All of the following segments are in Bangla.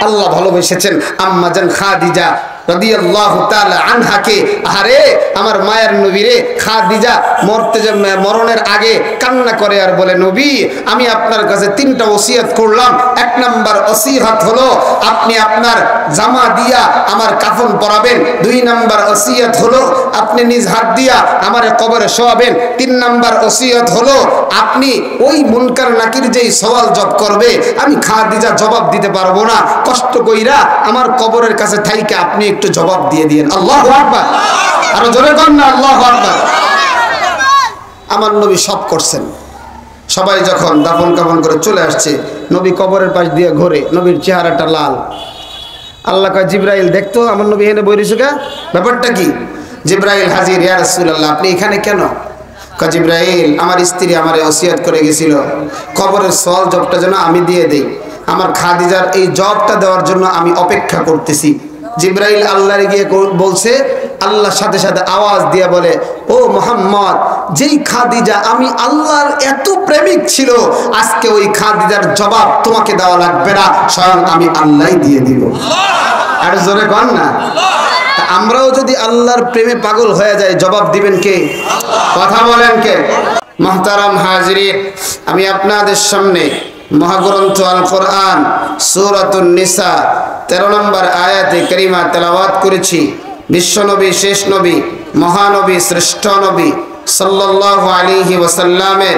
আল্লাহ ভালোবেসেছেন আম্মা জান খাদিজা রাদিয়াল্লাহু তাআলা আনহাকে। আরে আমার মায়ের নবীরে খাদিজা মরণের আগে কান্না করে আর বলে, নবী আমি আপনার কাছে 3টা ওসিয়ত করলাম। 1 নাম্বার ওসিয়ত হলো আপনি আপনার জামা দিয়া আমার কাফন পরাবেন। 2 নাম্বার ওসিয়ত হলো আপনি নিজ হাত দিয়া আমারে কবরে শোয়াবেন। 3 নাম্বার ওসিয়ত হলো আপনি ওই মুনকার নাকির যেই সওয়াল জব করবে আমি খাদিজা জবাব দিতে পারবো না, কষ্ট কইরা আমার কবরের কাছে থাইকে আপনি একটু জবাব দিয়ে দিয়েন। আল্লাহু আকবার, আরো জোরে বলেন না আল্লাহু আকবার। আমার নবী সব করছেন। সবাই যখন দাফন কাফন করে চলে আসছে, নবী কবরের পাশ দিয়ে ঘুরে, নবীর চেহারাটা লাল। আল্লাহ কয়, জিবরাইল দেখতো আমার নবী এখানে বইরিছে কা, ব্যাপারটা কি? জিবরাইল হাজির, ইয়া রাসূলুল্লাহ আপনি এখানে কেন? কয়, জিবরাইল আমার স্ত্রী আমারে ওসিয়ত করে গেছিল কবরের সওয়াল জবটা যেন আমি দিয়ে দেই। আমার খাদিজার এই জবটা দেওয়ার জন্য আমি অপেক্ষা করতেছি। জিবরাইল আল্লাহরে গিয়ে বলছে, আল্লাহ সাথে সাথে আওয়াজ দিয়ে বলে, ও মুহাম্মদ, যেই খাদিজা আমি আল্লাহর এত প্রেমিক ছিল, আজকে ওই খাদিজার জবাব তোমাকে দেওয়া লাগবে না, স্বয়ং আমি আল্লাহই দিয়ে দিব। আর জোরে কন না। আমরাও যদি আল্লাহর প্রেমে পাগল হয়ে যায়, জবাব দিবেন কে? কথা বলেন কে? মুহতারাম হাজিরিন, আমি আপনাদের সামনে মহাগ্রন্থ আল কোরআন সূরাতুন নিসা 13 নম্বর আয়াতে কারিমা তেলাওয়াত করেছি। বিশ্বনবী, শেষ নবী, মহানবী, শ্রেষ্ঠ নবী সাল্লাল্লাহু আলাইহি ওয়াসাল্লামের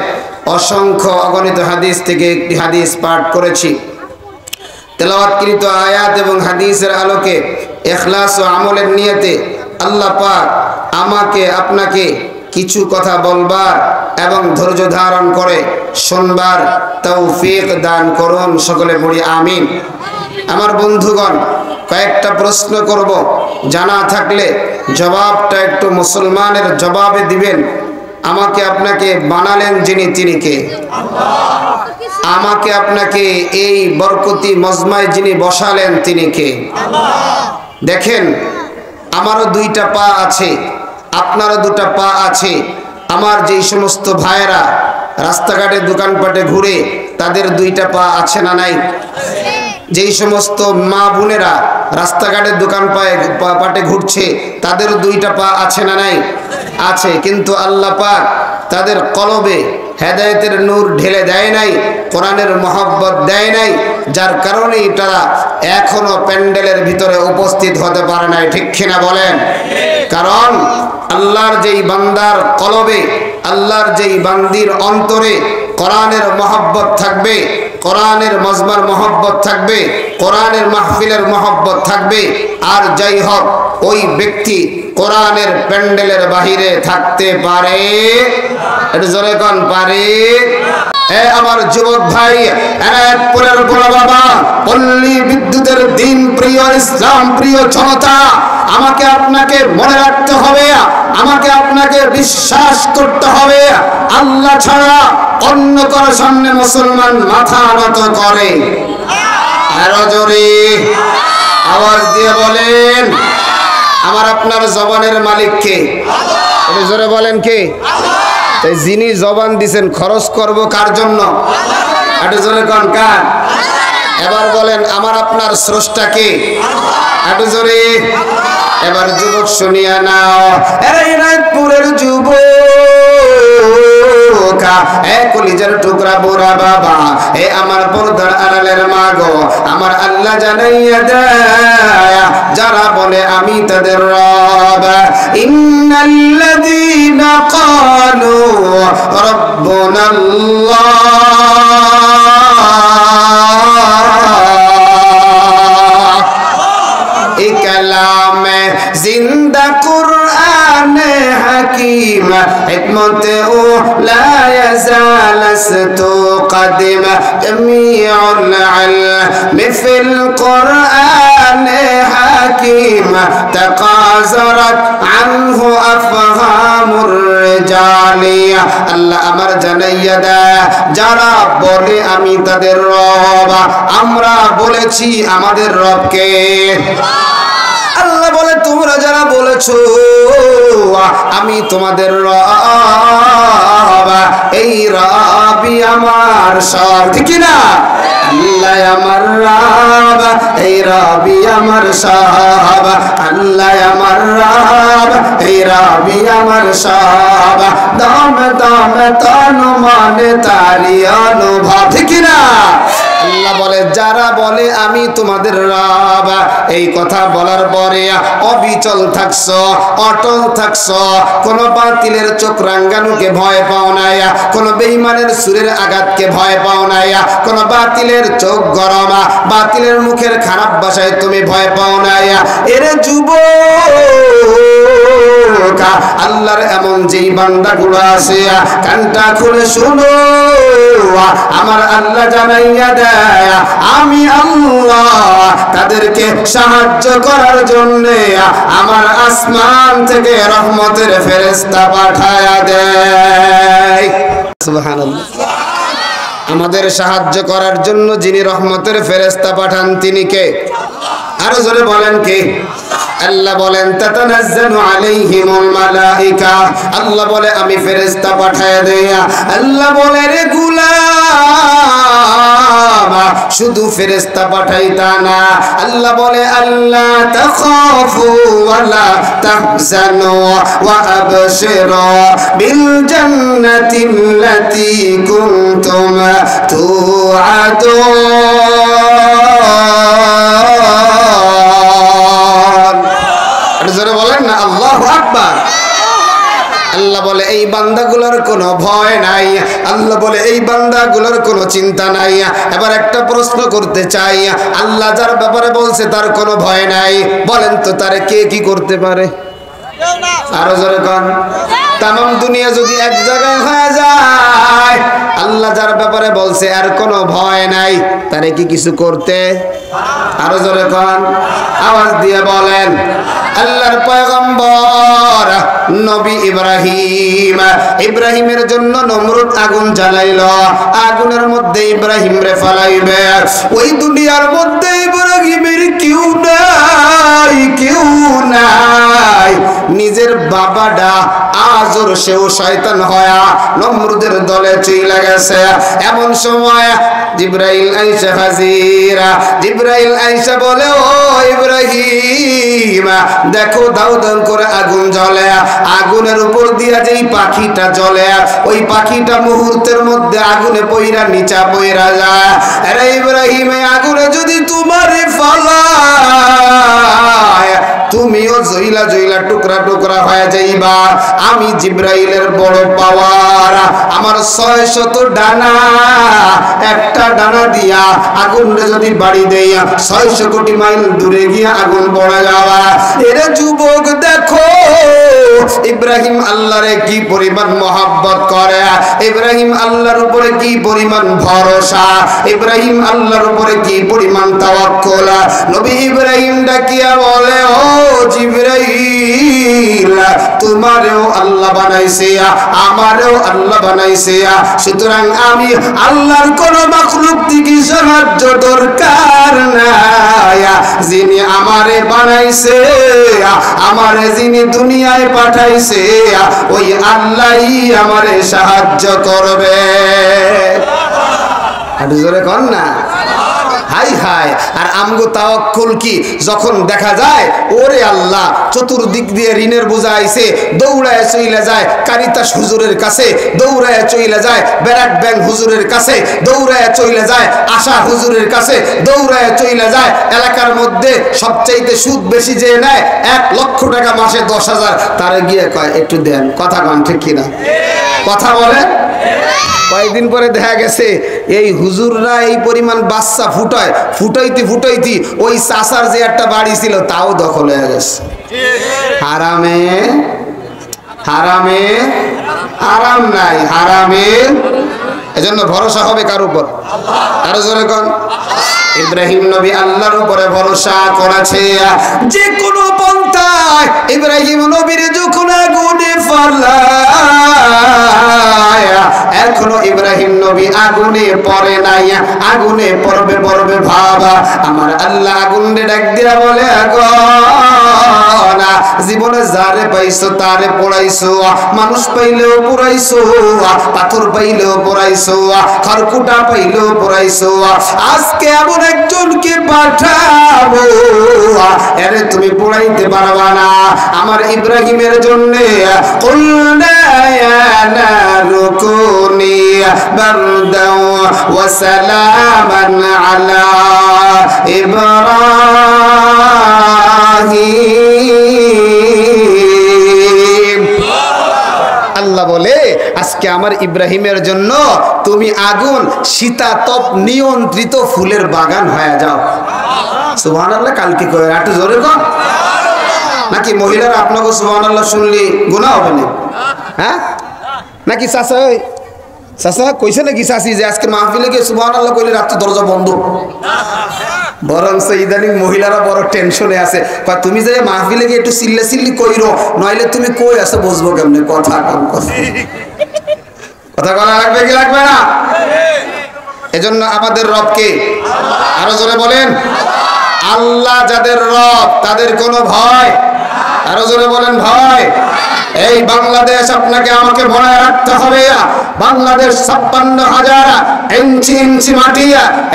অসংখ্য অগণিত হাদিস থেকে একটি হাদিস পাঠ করেছি। তেলাওয়াতকৃত আয়াত এবং হাদিসের আলোকে ইখলাস ও আমলের নিয়তে আল্লাহ পাক আমাকে আপনাকে কিছু কথা বলবার এবং ধৈর্য ধারণ করে শুনবার তৌফিক দান করুন। সকলে পড়ি আমিন। আমার বন্ধুগণ, কয়েকটা প্রশ্ন করব, জানা থাকলে জবাবটা একটু মুসলমানের জবাবে দিবেন। আমাকে আপনাকে বানালেন যিনি, তিনি কে? আল্লাহ। আমাকে আপনাকে এই বরকতি মজমায় যিনি বসালেন, তিনি কে? আল্লাহ। দেখেন, আমারও 2টা পা আছে, আপনারও 2টা পা আছে। আমার যেই সমস্ত ভাইয়েরা রাস্তাঘাটে দোকানপাটে ঘুরে, তাদের 2টা পা আছে না নাই? যেই সমস্ত মা বোনেরা রাস্তাঘাটে দোকান পাটে ঘুরছে, তাদের 2টা পা আছে না নাই? আছে। কিন্তু আল্লাহ পাক তাদের কলবে হেদায়েতের নূর ঢেলে দেয় নাই, কোরআনের মহব্বত দেয় নাই, যার কারণেই তারা এখনো প্যান্ডেলের ভিতরে উপস্থিত হতে পারে নাই। ঠিক কিনা বলেন? কারণ আল্লাহর যেই বান্দার কলবে, আল্লাহর যেই বান্দির অন্তরে কোরআনের মহব্বত থাকবে, কোরআনের মজমার মহব্বত থাকবে, কোরআনের মাহফিলের মহব্বত থাকবে, আর যাই হোক ওই ব্যক্তি কোরআনের প্যান্ডেলের বাহিরে থাকতে পারে? এটা জোরে কোন পারে? আমার যুবক ভাই, এনায়েতপুরের বড় বাবা, পল্লী বিদ্যুতের দিন প্রিয়, ইসলাম প্রিয় জনতা, আমাকে আপনাকে মনে রাখতে হবে, আমাকে আপনাকে বিশ্বাস করতে হবে, আল্লাহ ছাড়া অন্য কারো সামনে মুসলমান মাথা নত করে? আরো জোরে আওয়াজ দিয়ে বলেন। আমার আপনার জবানের মালিক কে? আল্লাহ। জোরে বলেন কে? আল্লাহ। তাই যিনি জবান দিবেন খরচ করব কার জন্য? আল্লাহ। একটু জোরে কোন কার? আল্লাহ। এবার বলেন, আমার আপনার স্রষ্টা কে? আল্লাহ। একটু জোরে। এবার যুবক শুনিয়া নাও, এই রায়পুরের যুবক, কলিজার টুকরা বুড়া বাবা, এ আমার পর্দার আড়ালের মা গো, আমার আল্লাহ জানাইয়া দেয়, যারা বলে আমি তাদের রব, ইন্নাল্লাযীনা ক্বালু রাব্বুনাল্লাহ, এই কালামে জিন্দা কুরআন হাকিম, হিকমতে ও লা ইয়াজালাস্তু কাদিম, জামিউল ইলমি ফিল কুরআন হাকিম, তাকাযারাত আনহু আফহামুর রিজালিয়া। আল্লাহ আমার জানাইয়া দেয়, যারা বলে আমি তাদের রব, আমরা বলেছি আমাদের রবকে। আল্লাহ বলে, তোমরা যারা বলেছো আমি তোমাদের রব, এই রবই আমার সব। ঠিক না? আল্লাহ আমার রব, এই রবি আমার সব, আল্লাহ আমার রব, এই রবি আমার সব, দম দম তন মনে তারি অনুভব, ঠিক না? আল্লাহ বলে যারা বলে আমি তোমাদের রব, এই কথা বলার পরে অবিচল থাকছো, অটল থাকছো, কোন বাতিলের চোখ রাঙ্গানুকে ভয় পাও নাই, কোন বেঈমানের সুরের আঘাতকে ভয় পাও নাই, কোন বাতিলের চোখ গরম, বাতিলের মুখের খারাপ ভাষায় তুমি ভয় পাও নাই। এরে যুবক, আল্লাহর এমন যেই বান্দাগুলো আছে কানটা খুলে শুনো, আমার আল্লাহ জানাইয়া দেয় আমি আল্লাহ তাদেরকে সাহায্য করার জন্য আমার আসমান থেকে রহমতের ফেরেশতা পাঠায়া দেয়। সুবহানাল্লাহ। আমাদের সাহায্য করার জন্য যিনি রহমতের ফেরেশতা পাঠান তিনি কে? আরো জোরে বলেন কে? আল্লাহ বলেন তাতানাজ্জালু আলাইহিমুল মালাইকা, আল্লাহ বলে আমি ফেরেশতা পাঠায় দেই। আল্লাহ বলে রে গোলাম শুধু ফেরেশতা পাঠাই তা না, আল্লাহ বলে আল্লাহ তাখাফু ওয়ালা তাহজানু ওয়া আবশিরু বিল জান্নাতিল্লাতী কুনতুম তুআদুন। জোরে বলেন না আল্লাহু আকবার। আল্লাহ বলে এই বান্দাগুলোর কোনো ভয় নাই, আল্লাহ বলে এই বান্দাগুলোর কোনো চিন্তা নাই। এবার একটা প্রশ্ন করতে চাই, আল্লাহ যার ব্যাপারে বলছে তার কোনো ভয় নাই, বলেন তো তার কে কি করতে পারে? আরো জোরে কোন? তামাম দুনিয়া যদি এক জায়গায় হয়ে যায়, আল্লাহ যার ব্যাপারে বলছে আর কোনো ভয় নাই, তারে কি কিছু করতে? আরো জোরে কোন? আওয়াজ দিয়ে বলেন। আল্লাহর পয়গম্বর নবী ইব্রাহিমের জন্য নমরুদ আগুন জ্বালাইল, আগুনের মধ্যে ইব্রাহিম রে ফালাইবে। ওই দুনিয়ার মধ্যে ইব্রাহিমের কেউ নাই, কেউ নাই। নিজের বাবাডা আজর সেও শয়তান হয়া নমরুদের দলে চইলা গেছে। এমন সময় জিবরাইল আইসা হাজির, জিবরাইল আইসা বলে ও ইব্রাহিম দেখো দাউ দাউ করে আগুন জ্বলে, আগুনের উপর দিয়া যেই পাখিটা জ্বলে ওই পাখিটা মুহূর্তের মধ্যে আগুনে পইরা নিচা পইরা যায়। আরে ইব্রাহিম এই আগুনে যদি তোমারে ফালায় তুমিও জইলা জইলা টুকরা টুকরা হয়ে যাইবা। আমি জিবরাইলের বড় পাওয়ার, আমার 600 ডানা, একটা ডানা দিয়া আগুনে যদি বাড়ি দেই 600 কোটি মাইল দূরে গিয়ে আগুন পড়ে যাওয়া। এরে যুবক দেখো ইব্রাহিম আল্লাহরে কি পরিমাণ মহব্বত করে, ইব্রাহিম আল্লাহর উপরে কি পরিমাণ ভরসা, ইব্রাহিম আল্লাহর উপরে কি পরিমাণ তাওয়াক্কুল। নবী ইব্রাহিম ডাকিয়া বলে ও জিবরাইল তোমারেও আল্লাহ বানাইছে, আমারেও আল্লাহ বানাইছে, সুতরাং আমি আল্লাহর কোন মাখলুক থেকে সাহায্য দরকার নাই। যিনি আমারে বানাইছে, আমারে যিনি দুনিয়ায় পাঠাইছে ওই আল্লাহই আমারে সাহায্য করবে। আর জোরে কর না হাই হাই। আর আমগো তাওয়াক্কুল কি যখন দেখা যায় ওরে আল্লাহ চতুর্দিক দিয়ে ঋণের বোঝা আইছে, দৌড়ায় চইলা যায় কারিতাস হুজুরের কাছে, দৌড়ায় চইলা যায় ব্যারাক ব্যাংক হুজুরের কাছে, দৌড়ায় চইলা যায় আশা হুজুরের কাছে, দৌড়ায় চইলা যায় এলাকার মধ্যে সবচাইতে সুদ বেশি যে নেয় 1 লক্ষ টাকা মাসে 10,000, তারে গিয়ে কয় একটু দেন। কথা কন ঠিক কিনা? কথা বলে। কয়েকদিন পরে দেখা গেছে এই হুজুররা এই পরিমাণ বাচ্চা ফুটাইতে ওই চাষার যে একটা বাড়ি ছিল তাও দখল হয়ে গেছে। হারামে হারামে আরাম নাই, হারামে। এজন্য ভরসা হবে কার উপর? আরো জোরে কোন? ইব্রাহিম নবী আল্লাহর উপরে ভরসা করেছে। যে কোনো পন্থায় ইব্রাহিম নবীর যখন আগুনে ফালায়, এখনো ইব্রাহিম নবী আগুনে পড়ে নাই, আগুনে পড়বে ভাবা। আমার আল্লাহ আগুনে ডাক দিয়া বলে আগুন জীবনে যারে পাইছো তারে পোড়াইছো, মানুষ পাইলেও পোড়াইছো, পাথর পাইলেও পোড়াইছো, খড়কুটা পাইলেও পোড়াইছো। আজকে এমন একজনকে পাঠাবো এরে তুমি পোড়াইতে পারবা না। আমার ইব্রাহিমের জন্য কুলনা ইয়া নারু কুনি বারদাও ওয়া সালামান আলা ইব্রাহিম। আল্লাহ বলে আজকে আমার ইব্রাহিমের জন্য তুমি আগুন শীতাতপ নিয়ন্ত্রিত ফুলের বাগান হয়ে যাও। সুবহানাল্লাহ। কালকে কয় একটু জোরে কর, নাকি মহিলারা আপনাকে সুবহানাল্লাহ শুনলি গুনাহ হবে না? হ্যাঁ নাকি চাচা? ওই চাচা কইছে নাকি চাচি যে আজকে মাহফিলে গিয়ে সুবহানাল্লাহ কইলে রাত্রে দরজা বন্ধ? বরং ইদানিং মহিলারা বড় টেনশনে আছে, তুমি যে মাহফিলে গিয়ে একটু চিল্লা চিল্লি কইরো, নইলে তুমি কই আসো বুঝবো কেমনে? কথা কম কথা বলা লাগবে কি লাগবে না? এজন্য আমাদের রবকে আরো জোরে বলেন, আল্লাহ যাদের রব তাদের কোনো ভয়, আরো জোরে বলেন ভয়। এই বাংলাদেশ আপনাকে আমাকে মনে রাখতে হবে, বাংলাদেশ 56,000 ইঞ্চি ইঞ্চি মাটি।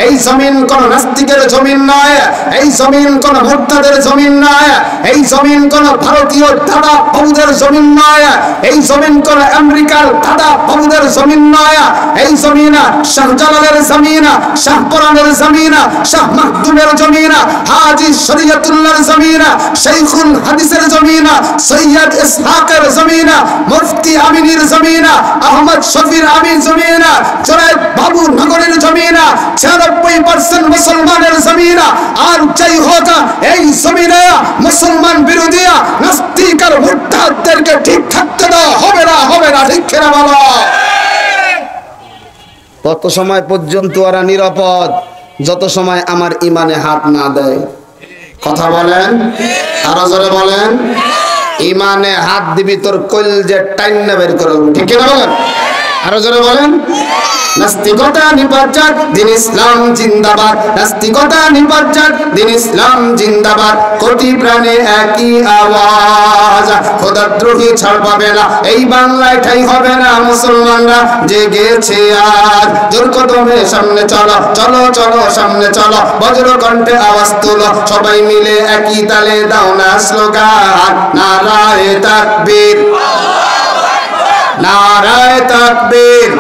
এই জমিন কোন নাস্তিকের জমিন নয়, এই জমিন কোন মুর্তাদের জমিন নয়, এই জমিন কোন ভারতীয় দাদা বাবুদের জমিন নয়, এই জমিন কোন আমেরিকার দাদা বাবুদের জমিন নয়। এই জমিন শাহজালালের জমিন, শাহপরানের জমিন, শাহ মাহদুমের জমিন, হাজী শরীয়তুল্লাহর জমিন, শাইখুল হাদিসের জমিন, সৈয়দ ইসহাকের জমিন, মুফতি আমিনের জমিন, আহমদ শফির আমিন জমিন, জনাব বাবু নগরের জমিন, 96% মুসলমানের জমিন। আর যাই হোক এই জমিনে মুসলমান বিরোধী নাস্তিক আর মুরতাদদেরকে ঠিক থাকতে দেওয়া হবে না, হবে না। ঠিক কিনা বলো? তত সময় পর্যন্ত ওরা নিরাপদ যত সময় আমার ইমানে হাত না দেয়। কথা বলেন, আরো জোরে বলেন। ইমানে হাত দিবি তোর কলজে টাইন্না বের করে, ঠিক কিনা বলেন? আরো জোরে বলেন। নাস্তিকতা নির্বাচক, দিন ইসলাম জিন্দাবাদ। নাস্তিকতা নির্বাচক, দিন ইসলাম জিন্দাবাদ। কোটি প্রাণে একই আওয়াজ, খোদাদ্রোহী ছাড় পাবে না এই বাংলায়, ঠাই হবে না মুসলমানরা জেগেছে আজ। জোর কদমে সামনে চলো, চলো চলো সামনে চলো, বজ্র কণ্ঠে আওয়াজ তুলো, সবাই মিলে একই তালে দাও না স্লোগান, নারায়ে তাকবীর, নারায়ে তাকবীর।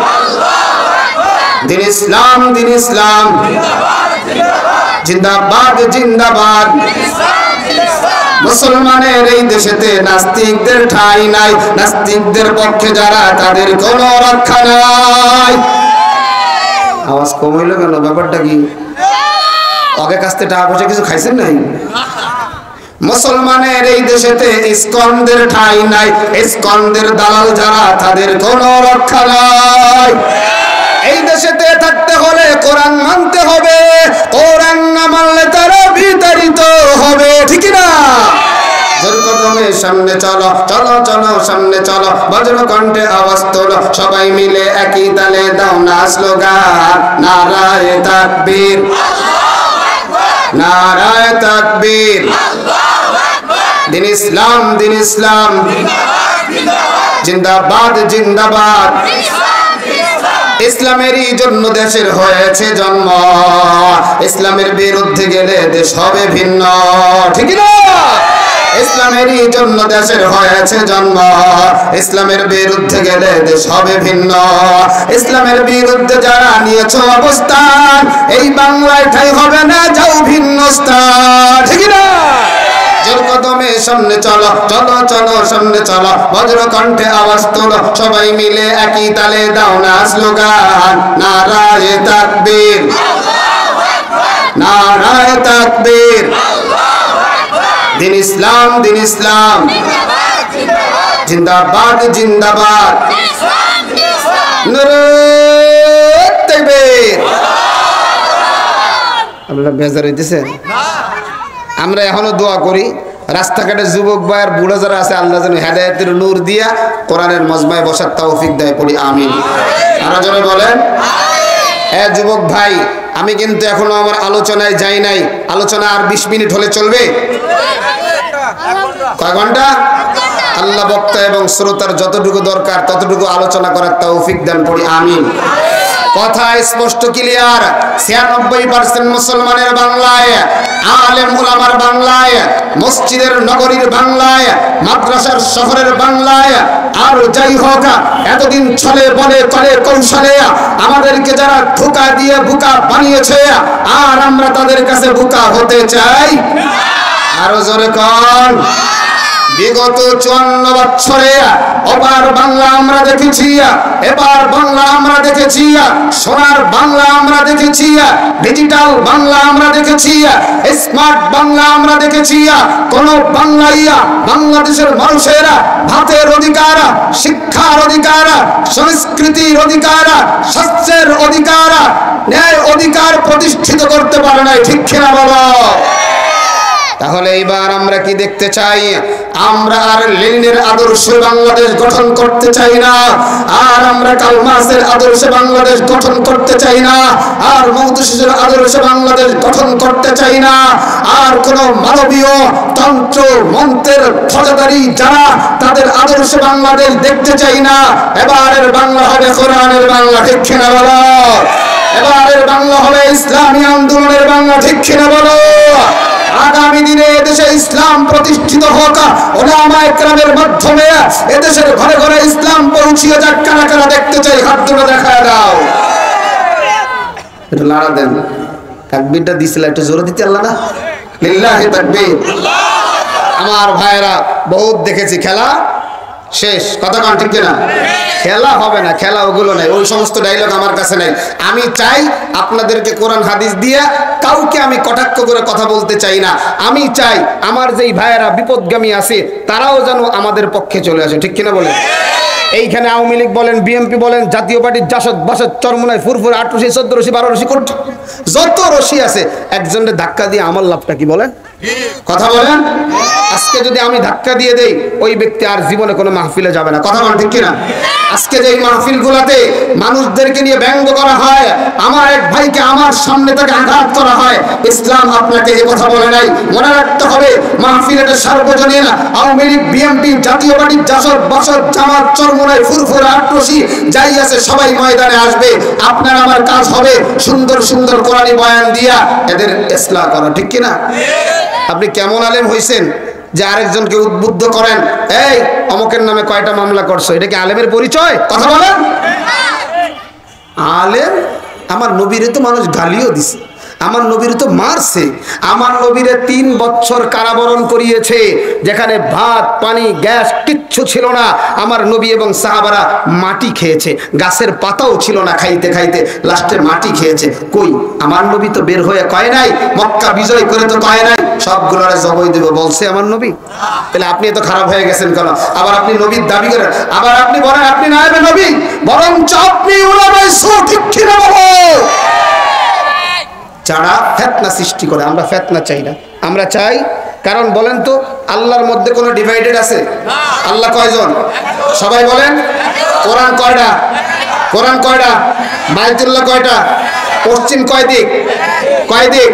দিন ইসলাম, দিন ইসলাম জিন্দাবাদ, জিন্দাবাদ। মুসলমানের এই দেশেতে নাস্তিকদের ঠাঁই নাই, নাস্তিকদের পক্ষে যারা তাদের কোনো রক্ষা নাই। আওয়াজ কম হইল কেন? ব্যাপারটা কি? ওকে কাছ থেকে টাকা পয়সা কিছু খাইছেন নাই? মুসলমানের এই দেশেতে ইসকনদের ঠাঁই নাই, ইসকনদের দালাল যারা তাদের কোনো রক্ষা নাই। এই দেশেতে থাকতে হলে কোরআন মানতে হবে, কোরআন না মানলে তারা বিতাড়িত হবে, ঠিক না? জোর কদমে সামনে চলো, চলো চলো সামনে চলো, বজ্র কণ্ঠে আওয়াজ তোলো, সবাই মিলে একই তালে দাও না স্লোগান, নারায়ে তাকবীর, নারায়ে তাকবীর। দিন ইসলাম, দিন ইসলাম জিন্দাবাদ, জিন্দাবাদ। ইসলামেরই জন্য দেশের হয়েছে জন্ম, ইসলামের বিরুদ্ধে গেলে দেশ হবে ভিন্ন, ঠিক না? ইসলামেরই জন্য দেশের হয়েছে জন্ম, ইসলামের বিরুদ্ধে গেলে দেশ হবে ভিন্ন। ইসলামের বিরুদ্ধে যারা নিয়েছ অবস্থান, এই বাংলায় ঠাই হবে না, যাও ভিন্ন স্থান, ঠিক না? জোর কদমে সামনে চলো, চলো চলো সামনে চলো, বজ্র কণ্ঠে আওয়াজ তোলো, সবাই মিলে একই তালে দাও না স্লোগান, নারায়ে তাকবীর, নারায়ে তাকবীর। দিন ইসলাম, দিন ইসলাম জিন্দাবাদ, জিন্দাবাদ। নারায়ে তাকবীর। আপনারা বেজার হইতেছেন? আমরা এখনো দোয়া করি রাস্তাঘাটে যুবক ভাই আর বুড়া যারা আছে, আল্লাহ যেন হেদায়েতের নূর দিয়া কোরআনের মজমায় বসার তৌফিক দেয়, পড়ি আমিন। আরো জোরে বলেন। হ্যাঁ যুবক ভাই, আমি কিন্তু এখনো আমার আলোচনায় যাই নাই। আলোচনা আর 20 মিনিট হলে চলবে? কয় ঘন্টা? আল্লাহ বক্তা এবং শ্রোতার যতটুকু দরকার ততটুকু আলোচনা করার তৌফিক দেন, পড়ি আমিন। কথা স্পষ্ট ক্লিয়ার। 96% মুসলমানের বাংলায়, আলেম উলামার বাংলায়, মসজিদের নগরীর বাংলায়, মাদ্রাসার শহরের বাংলায়। আর যাই হোক, এতদিন ছলে বলে কলে কৌশলে আমাদেরকে যারা ধোঁকা দিয়ে বোকা বানিয়েছে, আর আমরা তাদের কাছে বোকা হতে চাই। আরো জোরে কোন। বিগত 54 বছরে ওপার বাংলা আমরা দেখেছি, এবার বাংলা আমরা দেখেছি, সোনার বাংলা আমরা দেখেছি, ডিজিটাল বাংলা আমরা দেখেছি, স্মার্ট বাংলা আমরা দেখেছি। কোন বাংলাইয়া বাংলাদেশের মানুষের ভাতের অধিকার, শিক্ষার অধিকার, সংস্কৃতির অধিকার, স্বাস্থ্যের অধিকার, ন্যায় অধিকার প্রতিষ্ঠিত করতে পারে নাই। ঠিক কিনা বলো? তাহলে এবার আমরা কি দেখতে চাই? আমরা আর লেনিনের আদর্শে বাংলাদেশ গঠন করতে চাই না, আর আমরা কার্ল মার্ক্সের আদর্শে বাংলাদেশ গঠন করতে চাই না, আর মৌদুসির আদর্শে বাংলাদেশ গঠন করতে চাই না, আর কোন মানবীয় তন্ত্র মন্ত্রের ফৌজদারি যারা তাদের আদর্শে বাংলাদেশ দেখতে চাই না। এবারের বাংলা হবে কোরআনের বাংলা। ঠিক কিনা বলো? এবারের বাংলা হবে ইসলামী আন্দোলনের বাংলা। ঠিক কিনা বলো? আগামী দিনে এদেশে ইসলাম প্রতিষ্ঠিত হোক, উলামায়ে কেরামের মাধ্যমে এদেশের ঘরে ঘরে ইসলাম পৌঁছিয়ে যাক। কারা কারা দেখতে চাই হাত তুলে দেখায় দাও। একটু লাড়া দেন। তাকবীরটা দিছিল একটু জোরে দিতে আল্লাহ না। লিল্লাহি তাকবীর। আমার ভাইরা বহুত দেখেছি খেলা শেষ। কথা কোন ঠিক কিনা? খেলা হবে না, খেলা ওগুলো নাই, ওই সমস্ত ডায়লগ আমার কাছে নাই। আমি চাই আপনাদেরকে কোরআন হাদিস দিয়ে, কাউকে আমি কটাক্ষ করে কথা বলতে চাই না। আমি চাই আমার যেই ভাইয়েরা বিপদগামী আছে তারাও যেন আমাদের পক্ষে চলে আসে। ঠিক কিনা বলেন? এইখানে আওয়ামী লীগ বলেন, বিএনপি বলেন, জাতীয় পার্টির জাসদ বাসদ চরমুনায় ফুরফুর 8 রশি 14 রশি 12 রশি কোট যত রশি আছে, একজনের ধাক্কা দিয়ে আমার লাভটা কি বলেন? কথা বলেন। আজকে যদি আমি ধাক্কা দিয়ে দেই, ওই ব্যক্তি আর জীবনে কোনো মাহফিলে যাবে না। কথা বলেন ঠিক কিনা? আজকে যে মাহফিলগুলোতে মানুষদেরকে নিয়ে ব্যঙ্গ করা হয়, আমার এক ভাইকে আমার সামনে থেকে আঘাত করা হয়, ইসলাম আপনাকে এই কথা বলে নাই। মনে রাখতে হবে, মাহফিল এটা সার্বজনীন। আওয়ামী লীগ, বিএনপি, জাতীয় পার্টির জাসদ বাসদ জামাত চরমুনায় ফুরফুর 8 রশি যাই আছে সবাই ময়দানে আসবে। আপনার আমার কাজ হবে সুন্দর সুন্দর কোরআনী বয়ান দিয়া এদের ইসলাহ করা। ঠিক কিনা? আপনি কেমন আলেম হইছেন যে আরেকজনকে উদ্বুদ্ধ করেন, এই অমকের নামে কয়টা মামলা করছো? এটা কি আলেমের পরিচয়? কথা বলেন। আলেম আমার নবীরে তো মানুষ গালিও দিছে, আমার নবীরে তো মারছে, আমার নবীরে 3 বছর কারাবরণ করিয়েছে, যেখানে ভাত পানি গ্যাস কিচ্ছু ছিল না। আমার নবী এবং সাহাবারা মাটি খেয়েছে, গাছের পাতাও ছিল না, খাইতে খাইতে লাস্টে মাটি খেয়েছে। কই আমার নবী তো বের হয়ে কয় নাই, মক্কা বিজয় করে তো কয় নাই সবগুলোরে জবাই দেব বলছে আমার নবী? তাহলে আপনি এত খারাপ হয়ে গেছেন কেন? আবার আপনি নবীর দাবি করেন, আবার আপনি বলেন আপনি নায়েবে নবী, বরঞ্চ আপনি উলামায়ে সু। ঠিক কিনা বলো? যারা ফিতনা সৃষ্টি করে, আমরা ফিতনা চাই না, আমরা চাই, কারণ বলেন তো আল্লাহর মধ্যে কোনো ডিভাইডেড আছে? আল্লাহ কয়জন? সবাই বলেন। কোরআন কয়টা? কোরআন কয়টা? বাইতুল্লাহ কয়টা? পশ্চিম কয় দিক? কয় দিক?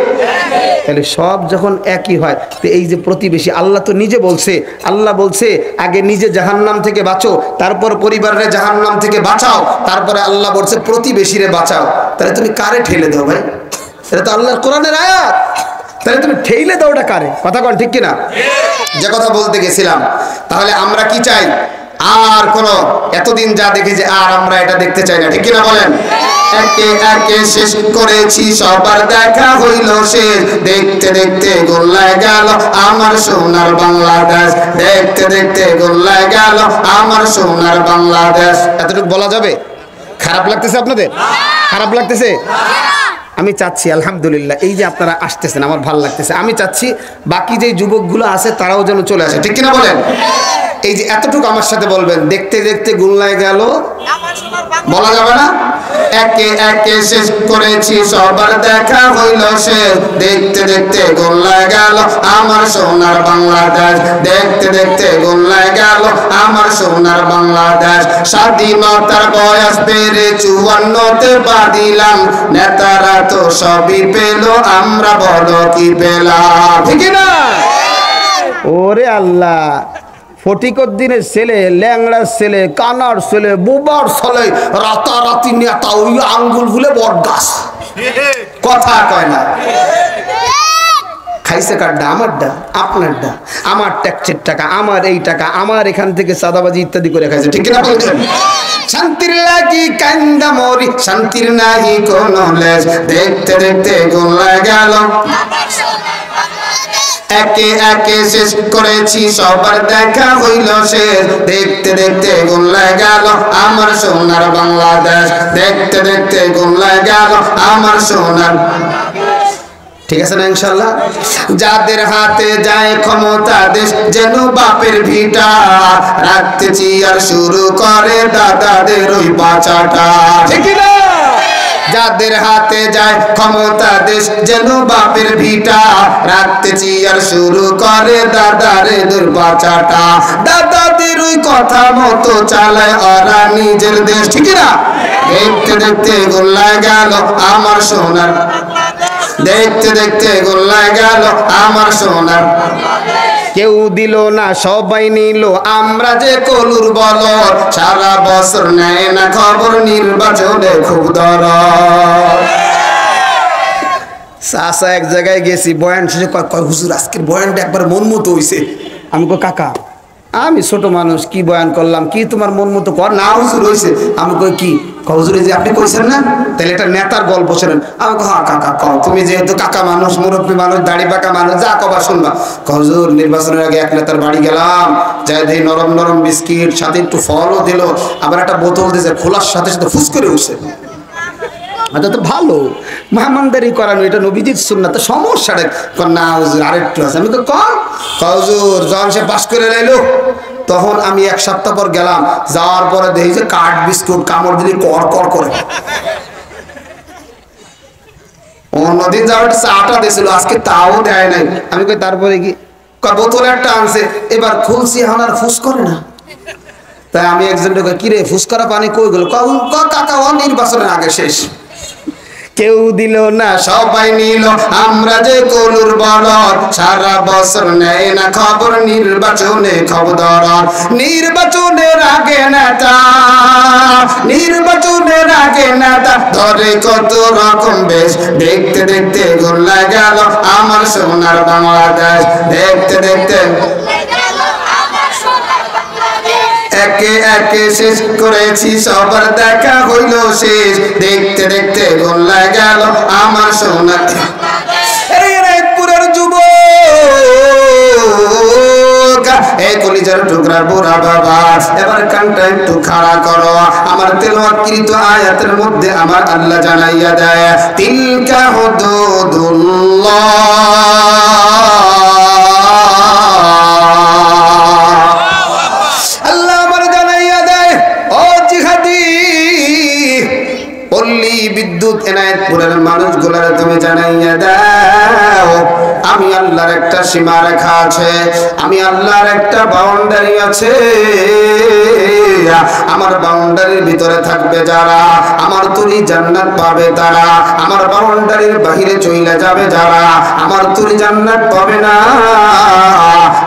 তাহলে সব যখন একই হয়, তো এই যে প্রতিবেশী, আল্লাহ তো নিজে বলছে, আল্লাহ বলছে আগে নিজে জাহান্নাম থেকে বাঁচো, তারপর পরিবারের জাহান্নাম থেকে বাঁচাও, তারপরে আল্লাহ বলছে প্রতিবেশীরে বাঁচাও। তাহলে তুমি কারে ঠেলে দাও ভাই? এটা তো আল্লাহর কোরআনের আয়াত, তাহলে তুমি ঠেলে দাও ওটা কারে? কথা কন ঠিক কিনা? যে কথা বলতে গেছিলাম, তাহলে আমরা কি চাই? আর কোন এতদিন যা দেখেছি আর আমরা এটা দেখতে চাই না। ঠিক কিনা বলেন? একে একে শেষ করেছি, সবার দেখা হইল শেষ, দেখতে দেখতে গোল্লায় গেল আমার সোনার বাংলাদেশ, দেখতে দেখতে গোল্লায় গেল আমার সোনার বাংলাদেশ। এতটুকু বলা যাবে? খারাপ লাগতেছে আপনাদের? খারাপ লাগতেছে? আমি চাচ্ছি আলহামদুলিল্লাহ এই যে আপনারা আসতেছেন আমার ভালো লাগতেছে। আমি চাচ্ছি বাকি যে যুবকগুলো আছে তারাও যেন চলে আসে। ঠিক কিনা বলেন? এই যে এতটুকু আমার সাথে বলবেন, দেখতে দেখতে গোল্লায় গেল, বলা যাবে না? একে একে শেষ করেছি, সবার দেখা হইল শেষ, দেখতে দেখতে গোল্লায় গেল আমার সোনার বাংলাদেশ, দেখতে দেখতে গোল্লায় গেল আমার সোনার বাংলাদেশ। স্বাধীনতার বয়স বেড়ে 54তে বাঁধিলাম, নেতারা তো সবই পেল, আমরা বলো কি পেলাম? ঠিক না? ওরে আল্লাহ, ফটিকর দিনের ছেলে, ল্যাংড়ার ছেলে, কানার ছেলে, বুবার ছেলে, রাতারাতি নেতা, ওই আঙ্গুল ভুলে বট গাছ, কথা কয় না। খাইছে কারডা? আমারটা, আপনারটা, আমার ট্যাক্সের টাকা, আমার এই টাকা, আমার এখান থেকে সাদাবাজি ইত্যাদি করে খাইছে, ঠিক কিনা বলছেন? শান্তির লাগি কান্দা মরি, শান্তির নাহি কোনো লেজ, দেখতে দেখতে গোলা গেল, একে একে শেষ করেছি সবার দেখা হইল শেষ, দেখতে দেখতে গোলা গেল আমার সোনার বাংলাদেশ, দেখতে দেখতে গোলা গেল আমার সোনার। ঠিক আছে না ইনশাআল্লাহ? যাদের হাতে যায় ক্ষমতা দেশ যেন বাপের ভিটা, রাখতেছি আর শুরু করে দাদাদের ওই বাচ্চাটা, ঠিক না? যাদের হাতে যায় ক্ষমতা দেশ যেন বাপের ভিটা, রাখতেছি আর শুরু করে দাদাদের বাচ্চাটা, দাদাদের ওই কথা মতো চালায় ওরা নিজের দেশ, ঠিক না? দেখতে দেখতে গোল্লা গেল আমার সোনার, দেখতে দেখতে গোল্লা গেল আমার সোনার। কেউ দিল না সবাই নিল, আমরা যে কলুর বল, সারা বছর নেয় না খবর, নির্বাচনে খুব দরদ। চাচা এক জায়গায় গেছি, বয়ান শেষে কয় হুজুর আজকের বয়ানটা একবার মন মতো হইছে। আমি কই কাকা আমি ছোট মানুষ, কি বয়ান করলাম, কি তোমার মন মতো কর না হুজুর হইছে। আমি কই কি? হুজুর যে আপনি কইছেন না, তাহলে এটা নেতার গল্প শোনেন। আমি কই হ্যাঁ কাকা কও, তুমি যেহেতু কাকা মানুষ, মুরব্বী মানুষ, দাড়ি পাকা মানুষ, যা কবা শুনবা। হুজুর নির্বাচনের আগে এক নেতার বাড়ি গেলাম, যাই দেখি নরম নরম বিস্কিট, সাথে একটু ফলও দিল, আবার একটা বোতল দিয়েছে, খোলার সাথে সাথে ফুস করে উঠছে। এটা তো ভালো, মেহমানদারি করানো, এটা নবীজির সুন্নাত, সমস্যাটা না হুজুর আরেকটু আছে। আমি তো কম হুজুর যখন সে পাস করে লাইলো, তখন আমি এক সপ্তাহ পর গেলাম, যাওয়ার পরে দেখি যে কাঠ বিস্কুট কামড় দিলে কর কর করে। অন্যদিন যাওয়ার চাটা দিয়েছিল, আজকে তাও দেয় নাই। আমি কই তারপরে কি? বোতলে একটা আনছে, এবার খুলছি এখন আর ফুস করে না। তাই আমি একজনকে কই কিরে ফুস করা পানি কই গেল? কাকা ও নির্বাচনের আগে শেষ। কেউ দিল না সবাই নিল, আমরা যে কলুর বলদ, সারা বছর নেয় না খবর, নির্বাচনে খবর। নির্বাচনের আগে নেতা, নির্বাচনের আগে নেতা, ধরে কত রকম বেশ, দেখতে দেখতে গোল্লা গেল আমার সোনার বাংলাদেশ, দেখতে দেখতে একে একে শেষ করেছি সবার দেখা হইল শেষ, দেখতে দেখতে গোল্লা গেল আমার সোনা। এই রায়পুরের যুবক, এই কলিজার টুকরা বুড়া বাবা, এবার কানটা একটু খাড়া করো। আমার তেলাওয়াতকৃত আয়াতের মধ্যে আমার আল্লাহ জানাইয়া দেয়, তিলকা হুদুদুল্লাহ, বিদ্যুৎ এনায়েতপুরের মানুষগুলার তুমি জানাইয়া দাও, আমি আল্লাহর একটা সীমা রেখা আছে, আমি আল্লাহর একটা বাউন্ডারি আছে, আমার বাউন্ডারির ভিতরে থাকবে যারা, আমার তৈরি জান্নাত পাবে তারা, আমার বাউন্ডারির বাহিরে চলে যাবে যারা, আমার তৈরি জান্নাত পাবে না,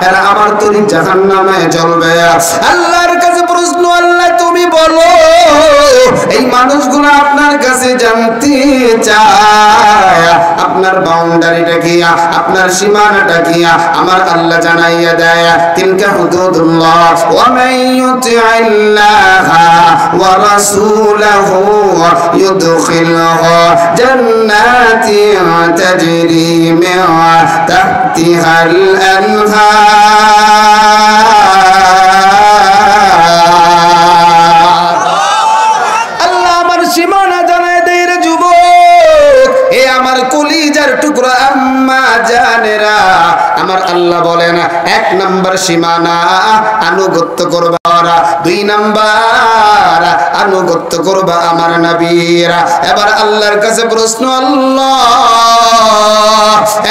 এরা আমার তৈরি জাহান্নামে জ্বলবে। আল্লাহর কাছে প্রশ্ন, আল্লাহ তুমি বলো এই মানুষগুলো আপনার কাছে জানতে চায় আপনার বাউন্ডারিটা কি, আপনার সীমানাটা কি, আমার আল্লাহ জানাইয়া দেয়, তিলকা হুদুদুল্লাহ, ওয়া মান ইউতি'িল্লাহা ওয়া রাসূলাহু ইউদখিলহু জান্নাতিন তাজরি মিন তাহতিহাল আনহার। আল্লাহ আমার সীমানা জানায় দেয় রে যুবক, এ আমার কলিজার টুকরা আম্মা জানেরা, আমার আল্লাহ বলেন এক নাম্বার সীমানা আনুগত্য করবা ওরা, দুই নাম্বার আনুগত্য করবা আমার নবীরা। এবার আল্লাহর কাছে প্রশ্ন, আল্লাহ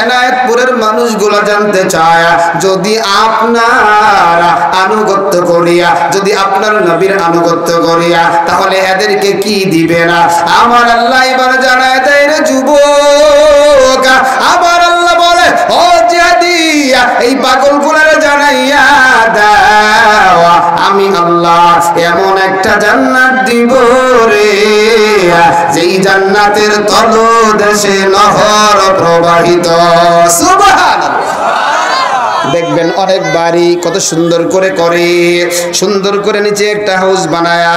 এনায়েতপুরের মানুষগুলা জানতে চায়, যদি আপনার আনুগত্য করিয়া, যদি আপনার নবীর আনুগত্য করিয়া, তাহলে এদেরকে কি দিবে না? আমার আল্লাহ এবার জানায় দেয় রে যুবক, আবার আল্লাহ বলে ও জিহাদি, এই পাগলগুলার জানাইয়া দেয় দাও, আমি আল্লাহ এমন একটা জান্নাত দিব রে, যেই জান্নাতের তলদেশে নহর প্রবাহিত। সুবহানাল্লাহ। দেখবেন অনেক বাড়ি কত সুন্দর করে করে, সুন্দর করে নিচে একটা হাউস বানায়া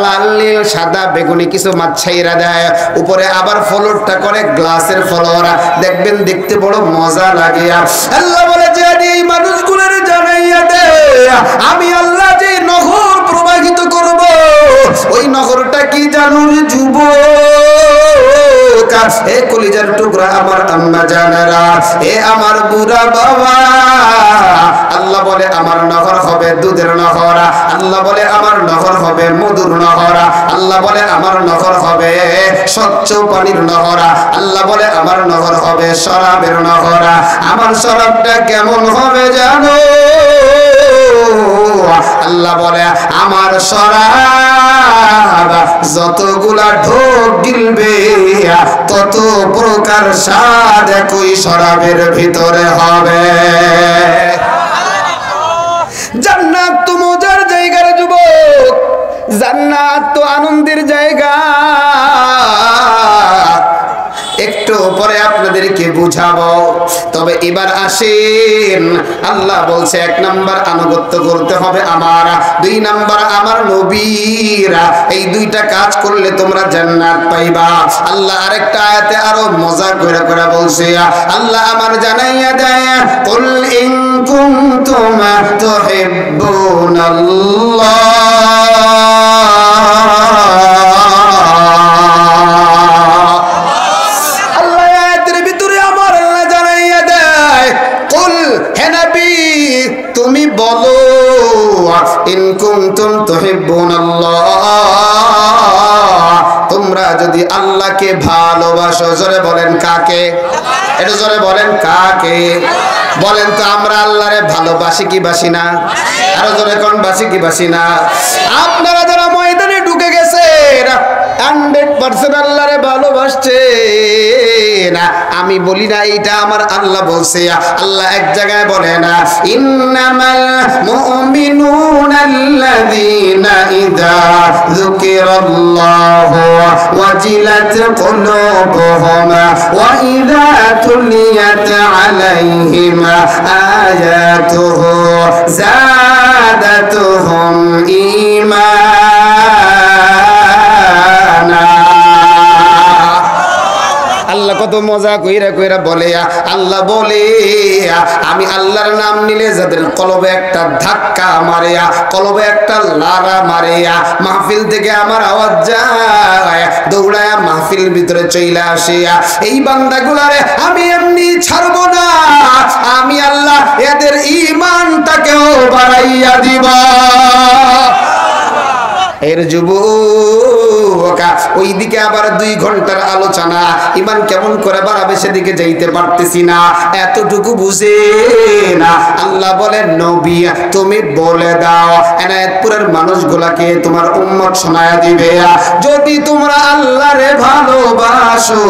লাল নীল সাদা বেগুনি কিছু মাছাইরা দেয়, উপরে আবার ফ্লোরটা করে গ্লাসের ফ্লোর, দেখবেন দেখতে বড় মজা লাগে। আল্লাহ বলে যে এই মানুষগুলোর জানাইয়া দে, আমি আল্লাহ যে নহর প্রবাহিত করব, ওই নহরটা কি জানুন যুবক, এ কলিজার টুকরা আমার আম্মা জানেরা, এ আমার বুড়া বাবা, আল্লাহ বলে আমার নহর হবে দুধের নহর, আল্লাহ বলে আমার নহর হবে মধুর নহর, আল্লাহ বলে আমার নহর হবে স্বচ্ছ পানির নহর, আল্লাহ বলে আমার নহর হবে শরাবের নহর। আমার শরাবটা কেমন হবে জানো? আল্লাহ বলে আমার শরাব যতগুলা ঢোক গিলবে তত প্রকার স্বাদ একই শরাবের ভিতরে হবে। জান্নাত তো মজার জায়গা রে যুবক, জান্নাত তো আনন্দের জায়গা। একটু পরে আপনাদেরকে বুঝাবো, তবে এবার আসেন। আল্লাহ বলছে 1 নাম্বার আনুগত্য করতে হবে আমার, 2 নাম্বার আমার নবীরা, এই 2টা কাজ করলে তোমরা জান্নাত পাইবা। আল্লাহ আরেকটা আয়াতে আরো মজা করে করে বলছে, আল্লাহ আমার জানাইয়া দেয়, কুল ইন কুনতুম তুহিব্বুনাল্লাহ, তুমি বলো ইন কুনতুম তুহিব্বুনাল্লাহ, তোমরা যদি আল্লাহকে ভালোবাসো, জোরে বলেন কাকে? এটা জোরে বলেন কাকে? বলেন তো আমরা আল্লাহরে ভালোবাসি কি বাসি না? আরো জোরে কোন বাসি কি বাসি না? আপনারা যারা ময়দানে ঢুকে গেছেন 100% আল্লাহরে ভালোবাসছে না, আমি বলি না, এইটা আমার আল্লাহ বলছে। আল্লাহ এক জায়গায় বলে না, ইন্নামাল মুমিনুনা আল্লাযীনা ইযা যুকিরাল্লাহু ওয়াজিলাত কুলুবুহুম ওয়া ইযা তুলিয়াত আলাইহিম আয়াতুহু যাদাতুহুম ঈমানা। আল্লাহ কত মজা কইরা কইরা বলে, আল্লাহ বলে আমি আল্লাহর নাম নিলে যাদের কলবে একটা ধাক্কা মারে, কলবে একটা লারা মারে, মাহফিল থেকে আমার আওয়াজ যায় দৌড়ায়া মাহফিল ভিতরে চলে আসে, এই বান্দাগুলারে আমি এমনি ছাড়বো না, আমি আল্লাহ এদের ঈমানটাকেও বাড়াইয়া দিব। এর যুবক ওইদিকে আবার 2 ঘন্টার আলোচনা, ইমান কেমন করে বাড়াবে সেদিকে যাইতে পারতেছি না, এতটুকু বুঝে না। আল্লাহ বলেন নবী তুমি বলে দাও, এনায়েতপুরের মানুষগুলাকে তোমার উম্মত শোনায়া দিবে, যদি তোমরা আল্লাহরে ভালোবাসো,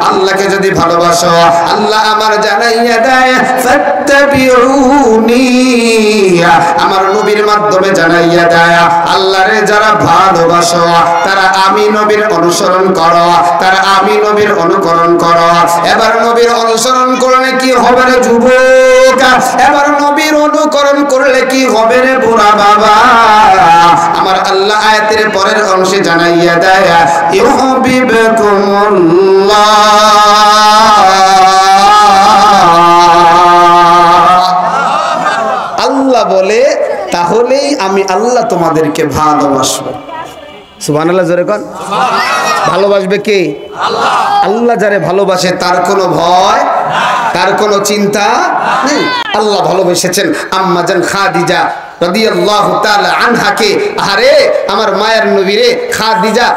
আল্লাহকে যদি ভালোবাসো, আল্লাহ আমার জানাইয়া দেয় ফাত্তাবিউনি, আমার নবীর মাধ্যমে জানাইয়া দেয় আল্লাহরে যারা ভালোবাসো তারা আমি নবীর অনুসরণ করো, তারা আমি নবীর অনুকরণ করো। এবার নবীর অনুসরণ করলে কি হবে রে যুবক? এবার নবীর অনুকরণ করলে কি হবে রে বুড়া বাবা? আমার আল্লাহ আয়াতের পরের অংশে জানাইয়া দেয় ইউহিব্বুকুমুল্লাহ, আল্লাহ বলে তাহলেই আমি আল্লাহ তোমাদেরকে ভালোবাসবো। সুবহানাল্লাহ জোরে কোন। ভালোবাসবে কে? আল্লাহ। আল্লাহ যারে ভালোবাসে তার কোনো ভয়, তার কোনো চিন্তা নেই। আল্লাহ ভালোবেসেছেন আম্মা জান খাদিজা রাদিয়াল্লাহু তাআলা আনহাকে, আরে আমার মায়ের নবীরে খাদিজা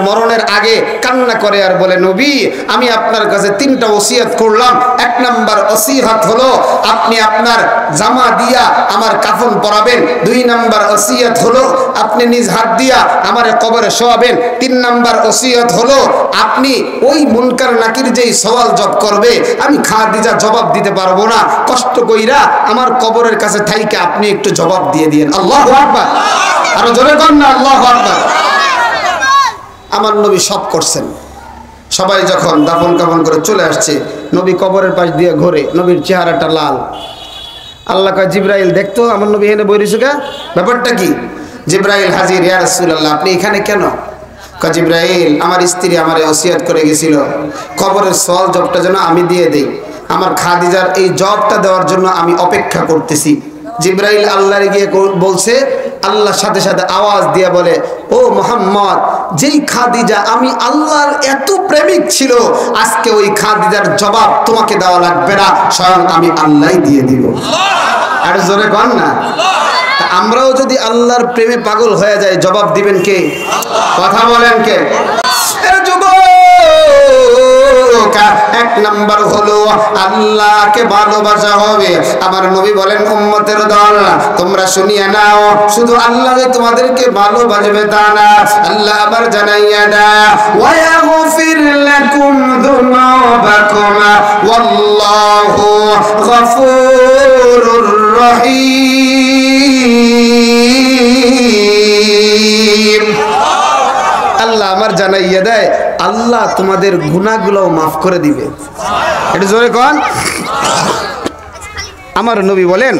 মরণের আগে কান্না করে আর বলে, নবী আমি আপনার কাছে 3টা ওসিয়ত করলাম। 1 নাম্বার ওসিয়ত হলো আপনি আপনার জামা দিয়া আমার কাফন পরাবেন। 2 নাম্বার ওসিয়ত হলো আপনি নিজ হাত দিয়া আমারে কবরে শোয়াবেন। 3 নাম্বার ওসিয়ত হলো আপনি ওই মুনকার নাকির যেই সওয়াল জব করবে আমি খাদিজা জবাব দিতে পারবো না, কষ্ট কইরা আমার কবরের কাছে থাইকে আপনি একটু জবাব দিয়ে দিয়েন। আল্লাহু আকবার, আরো জোরে কর না আল্লাহু আকবার। আমার নবী সব করছেন। সবাই যখন দাফন কাফন করে চলে আসছে, নবী কবরের পাশ দিয়ে ঘুরে, নবীর চেহারাটা লাল। আল্লাহ কয়, জিবরাইল দেখতো আমার নবী এখানে বই রইছে, ব্যাপারটা কি? জিবরাইল হাজির, ইয়া রাসূলুল্লাহ আপনি এখানে কেন? কয়, জিবরাইল আমার স্ত্রী আমারে ওসিয়ত করে গেছিল কবরের সওয়াল জবটা যেন আমি দিয়ে দেই, আমার খাদিজার এই জবটা দেওয়ার জন্য আমি অপেক্ষা করতেছি। জিবরাইল আল্লাহরে গিয়ে বলছে, আল্লাহর সাথে সাথে আওয়াজ দিয়ে বলে, ও মুহাম্মদ, যেই খাদিজা আমি আল্লাহর এত প্রেমিক ছিল, আজকে ওই খাদিজার জবাব তোমাকে দেওয়া লাগবে না, স্বয়ং আমি আল্লাহই দিয়ে দিব। আর জোরে কর না। আমরাও যদি আল্লাহর প্রেমে পাগল হয়ে যায়, জবাব দিবেন কে? কথা বলেন কে? এক নাম্বার হলো আল্লাহকে ভালোবাসা হবে। আমার নবী বলেন, উম্মতের দল তোমরা শুনিয়ে নাও, শুধু আল্লাহ তোমাদেরকে ভালোবাসবে তা না, আল্লাহ আবার জানাইয়া দেয়, ওয়া ইয়াগফির লাকুম যুনুবাকুম ওয়াল্লাহু গফুরুর রহিম। আল্লাহ আমার জানাইয়া দেয়, আল্লাহ তোমাদের গুনাহগুলোও মাফ করে দিবে। এটা জোরে কোন। আমার নবী বলেন,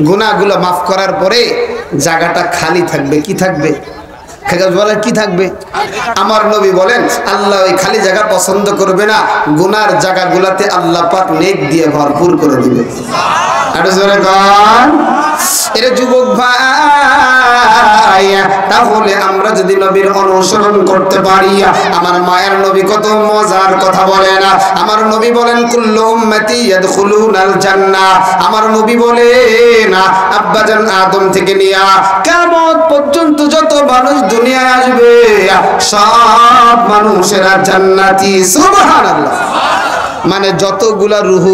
গুনাহগুলো মাফ করার পরে জায়গাটা খালি থাকবে। কি থাকবে? কি থাকবে? আমার নবী বলেন, আল্লাহ ওই খালি জায়গা পছন্দ করবে না, গুনার জায়গাগুলোতে আল্লাহ পাক নেক দিয়ে ভরপুর করে দিবে। এটা জোরে কোন। এর যুবক ভাই, তাহলে আমরা যদি নবীর অনুসরণ করতে পারি, আমার মায়ের নবী কত মজার কথা বলেন। আমার নবী বলেন, কুল্লু উম্মতি ইয়াদখুলুনাল জান্নাহ। আমার নবী বলেন, আব্বাজান আদম থেকে নিয়া কিয়ামত পর্যন্ত যত মানুষ দুনিয়ায় আসবে সব মানুষেরা জান্নাতি। সুবহানাল্লাহ। মানে যতগুলা রূহ,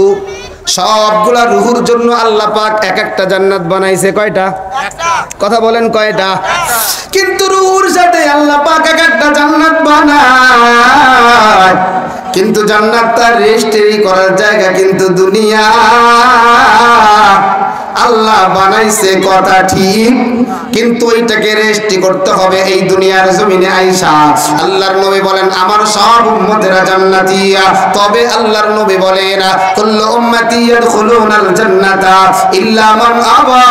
সবগুলা রুহুর জন্য আল্লাহ পাক এক একটা জান্নাত বানাইছে। কয়টা? কথা বলেন কয়টা? কিন্তু রুহুর সাথে আল্লাহ পাক এক একটা জান্নাত বানায়, কিন্তু জান্নাত তার রেজিস্ট্রি করার জায়গা কিন্তু দুনিয়া। আল্লাহ বানাইছে কথা ঠিক, কিন্তু ওইটাকে রেজিস্ট্রি করতে হবে এই দুনিয়ার জমিনে আইসা। আল্লাহর নবী বলেন, আমার সব উম্মতেরা জান্নাতি। তবে আল্লাহর নবী বলেন, কুল্লু উম্মতি ইয়াদখুলুনাল জান্নাতা ইল্লা মান আবা।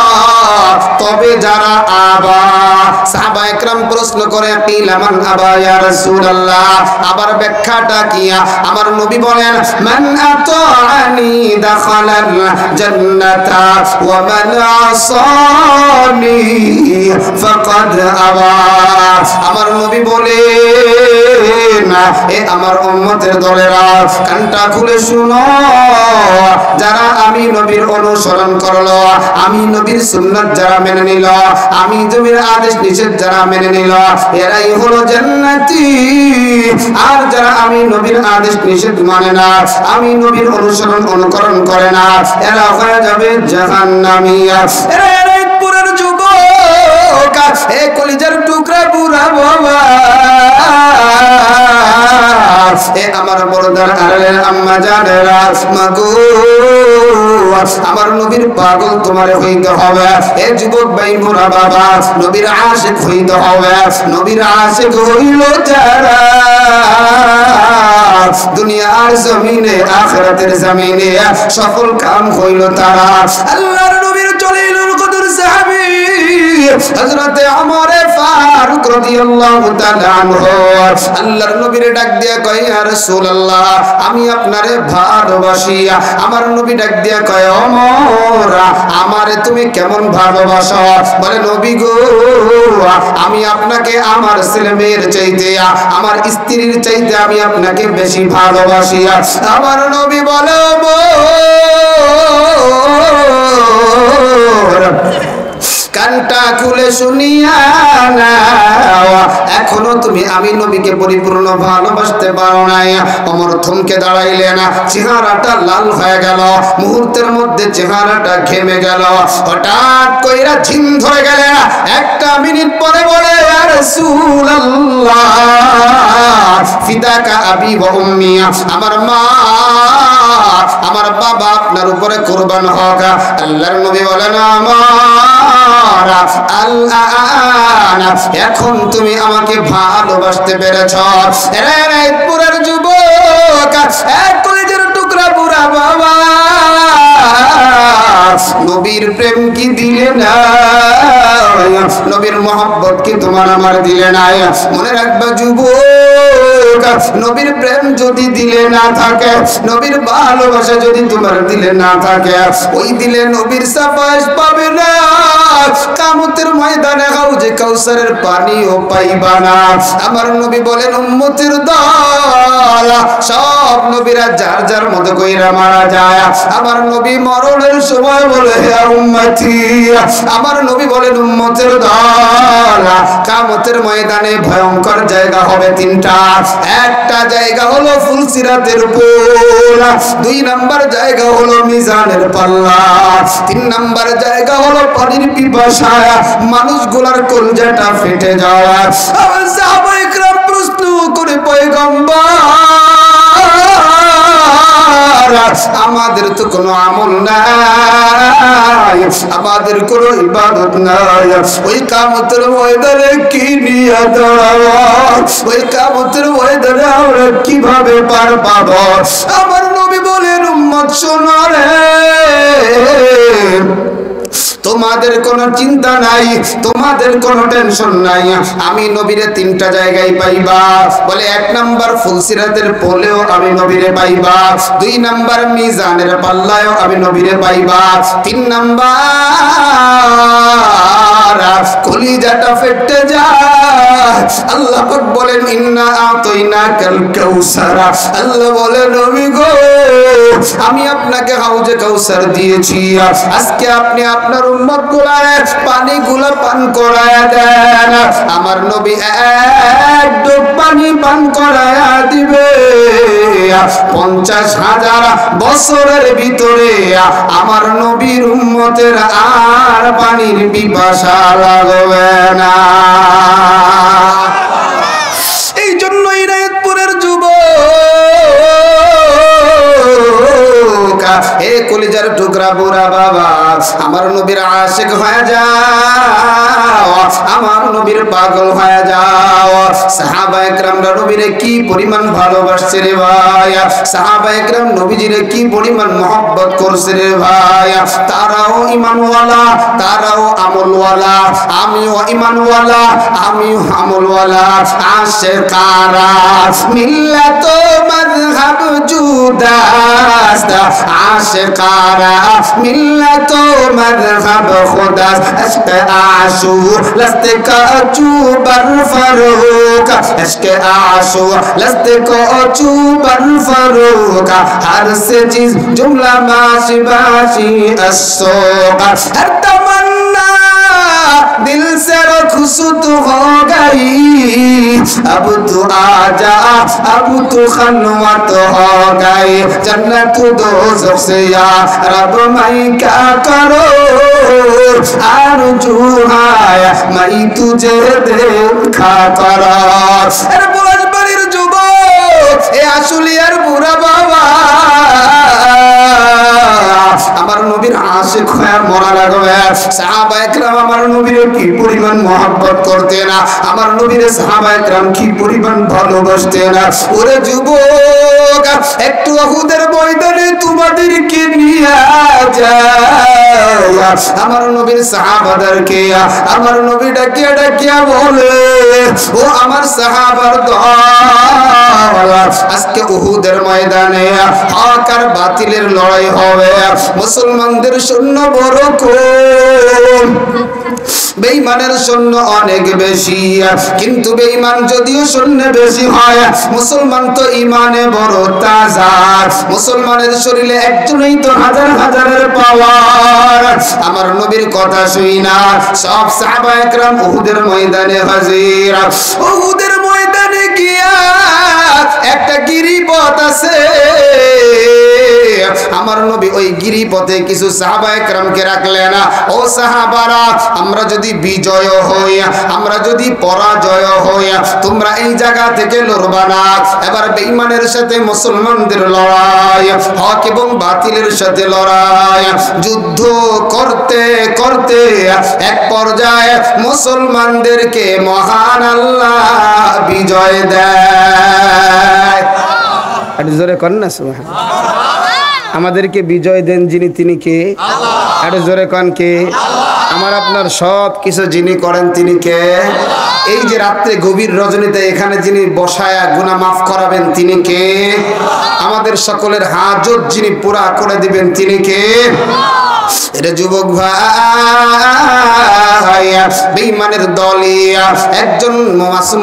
তবে যারা আবা। সাহাবা একরাম প্রশ্ন করে, কিলা মান আবা ইয়া রাসূলুল্লাহ, আবার ব্যাখ্যাটা কি? আমার নবী বলেন, মান আতাআনি দাখালাল জান্নাতা ওয়া মান আসানি ফাকাদ আবা। আমার নবী বলেন, এ আমার উম্মতের দলেরা, কানটা খুলে শুনো, যারা আমি নবীর অনুসরণ করলো, আমি নবীর সুন্নাত যারা মেনে নিল, আমি নবীর আদেশ নিষেধ যারা মেনে নিল, এরাই হলো জান্নাতি। আর যারা আমি নবীর আদেশ নিষেধ মানে না, আমি নবীর অনুকরণ করে না, এরা হয়ে যাবে জাহান্নামী। এরা পুরার যুবক, এ কলিজার টুকরা বুড়া বাবা, এ আমার বড়দার আড়ালের আম্মা জানেরা, মাগো আমার নবীর পাগল তোমারে হইতে হবে। এ যুবক ভাই বুড়া বাবা, নবীর আশিক হইতে হবে। নবীর আশিক হইল যারা দুনিয়ার জমিনে আখিরাতের জমিনে সফল কাম হইল তারা। আল্লাহর নবীর জলিলুল কদর সাহাবী হযরত ওমর ফারুক রাদিয়াল্লাহু তাআলা আনহু আল্লাহর নবীর ডাক দিয়া কয়, ইয়া রাসূলুল্লাহ আমি আপনারে ভালোবাসি। আমার নবী ডাক দিয়া কয়, ওমর আমারে তুমি কেমন ভালোবাসো? বলে, নবী গো আমি আপনাকে আমার ছেলে মেয়ের চাইতে, আমার স্ত্রীর চাইতে আমি আপনাকে বেশি ভালোবাসি। আমার নবী বলে, কানটা খুলে শুনিয়া নাও, এখনো তুমি আমি নবীকে পরিপূর্ণ ভালোবাসতে পারো নাই। ওমর থমকে দাঁড়াইলেন, চেহারাটা লাল হয়ে গেল, মুহূর্তের মধ্যে চেহারাটা ঘেমে গেল, হঠাৎ কইরা ঝিম ধরে গেলেন। একটা মিনিট পরে বলে, ইয়া রাসূলুল্লাহ ফিদাকা আবি ওয়া উম্মি, আমার মা আমার বাবা আপনার উপরে কুরবান হোক। আল্লাহর নবী বলেন, আমার আল্লাহ এখন তুমি আমাকে ভালোবাসতে পেরেছ। রে রায়পুরের যুবক, এক কলেজের টুকরা বুড়া বাবা, নবীর প্রেম কি দিলে না, নবীর মহব্বত কি তোমার আমার দিলে না? মনে রাখবা যুবক, নবীর প্রেম যদি দিলে না থাকে, নবীর ভালোবাসা যদি তোমার দিলে না থাকে, ওই দিলে নবীর সাফায়েশ পাবে না। কিয়ামতের ময়দানে হাউজে কাউসারের পানিও পাইবা না। আমার নবী বলেন, উম্মতের দল সব নবীরা যার যার মতো কইরা মারা যায়। আমার নবী মরণের সময় বলে, হে উম্মতি, আমার নবী বলেন, উম্মতের দল কিয়ামতের ময়দানে ভয়ঙ্কর জায়গা হবে তিনটা। একটা জায়গা হলো ফুলসিরাতের উপর, দুই নাম্বার জায়গা হলো মিজানের পাল্লা, তিন নাম্বার জায়গা হলো পানির পিপাসায় মানুষগুলার কলজাটা ফেটে যাওয়া। সাহাবায়ে কেরাম প্রশ্ন করে, পয়গম্বর আমাদের তো কোনো আমল নাই, আমাদের কোনো ইবাদত নাই, ওই কিয়ামতের ময়দানে কি নিয়ে দাঁড়াবো, ওই কিয়ামতের ময়দানে আমরা কিভাবে পার পাবো? আমার নবী বলেন, উম্মত শোনো রে, তোমাদের কোনো চিন্তা নাই, তোমাদের কোনো টেনশন নাই, আমি নবীরে তিনটা জায়গায় পাইবা। বলে, এক নাম্বার ফুলসিরাতের পোলেও আমি নবীরে পাইবা, দুই নাম্বার মিজানের পাল্লায়ও আমি নবীরে পাইবা, তিন নাম্বার কলিজাটা ফেটে যায়। আল্লাহ পাক বলেন, ইন্না আতাইনাকাল কাউসার, আল্লাহ বলে, নবী গো আমি আপনাকে হাউজে কাউসার দিয়েছি, আজকে আপনি আপনার উম্মত গুলার পানি গুলা পান করায়া দেন। আমার নবী এক ডোব পানি পান করায়া দিবে, 50,000 বছরের ভিতরে আমার নবীর উম্মতের আর পানির পিপাসা লাগবে না। এই জন্যই রায়তপুরের যুবক, হে কলিজার টুকরা বুড়া বাবা, আমার নবীর আশিক হয়ে যাও, আমার নবীর পাগল হয়ে যাও। সাহাবায়ে কেরামরা নবীরে কি পরিমাণ ভালোবাসছে রে ভাই, সাহাবায়ে কেরাম নবীজিরে কি পরিমাণ মহব্বত করছে রে ভাই। তারাও ঈমানওয়ালা, তারাও আমলওয়ালা, আমিও ঈমানওয়ালা, আমিও আমলওয়ালা। আশিকারা মিল্লাত মাযহাব জুদাস, আশিকারা মিল্লাত মাযহাব খুদাস, আশকে আশু लस्ते का चूबर फरूक, इश्क़े आशू लस्ते को चूबर फरूक, हर से चीज जुमला माशी बाशी अस्सोक, हर तमन्ना दिल से रुखसत हो गई, अब तू आजा, अब तू खलवत हो गई, जन्नत दोज़ख से या रब मैं क्या करूं, आरज़ू है मैं तुझे देखा करा। अरे बुलाजबाड़ीर যুবক, এ আশুলিয়ার বুড়া বাবা, আমার নবীর আশিক হয়ে মরা লাগবে। সাহাবায়ে কেরাম আমার নবীরে কি পরিমাণ মহব্বত করতেন, আমার নবীরে সাহাবায়ে কেরাম কি পরিমাণ ভালোবাসতেন। ওরে যুবক, একটু উহুদের ময়দানে তোমাদেরকে নিয়ে যায়, আমার নবীর সাহাবাদেরকে আমার নবী ডাকিয়া ডাকিয়া বলে, ও আমার সাহাবার দল, আজকে উহুদের ময়দানে হক আর বাতিলের লড়াই হবে। মুসলমানদের সৈন্য বড় কম, বেঈমানের সৈন্য অনেক বেশি, কিন্তু বেঈমান যদিও সৈন্য বেশি হয়, মুসলমান তো ঈমানে বড় তাজা। মুসলমানের শরীরে একজনই তো হাজার হাজারের পাওয়ার। আমার নবীর কথা শুই না সব সাহাবা একরাম উহুদের ময়দানে হাজির। উহুদের ময়দানে গিয়া একটা গিরিপথ আছে, আমার নবী ওই গিরিপথে কিছু সাহাবা একরামকে রাখলেন। ও সাহাবারা, আমরা যদি বিজয় হই, আমরা যদি পরাজয় হই, তোমরা এই জায়গা থেকে লড়বা না। এবার বেঈমানের সাথে মুসলমানদের লড়াই, হক এবং বাতিলের সাথে লড়াই। যুদ্ধ করতে করতে এক পর্যায়ে মুসলমানদেরকে মহান আল্লাহ বিজয় দেয়। আর জোরে কর না সুবহানাল্লাহ। আমাদেরকে বিজয় দেন যিনি, তিনি কে? আরে জোরে কন কে? আমার আপনার সব কিছু যিনি করেন তিনি কে? এই যে রাত্রে গভীর রজনীতে এখানে যিনি বসায়া গুনাহ মাফ করাবেন তিনি কে? আমাদের সকলের হাজত যিনি পুরা করে দিবেন তিনি কে? এটা যুবক ভাই, বেঈমানের দলে একজন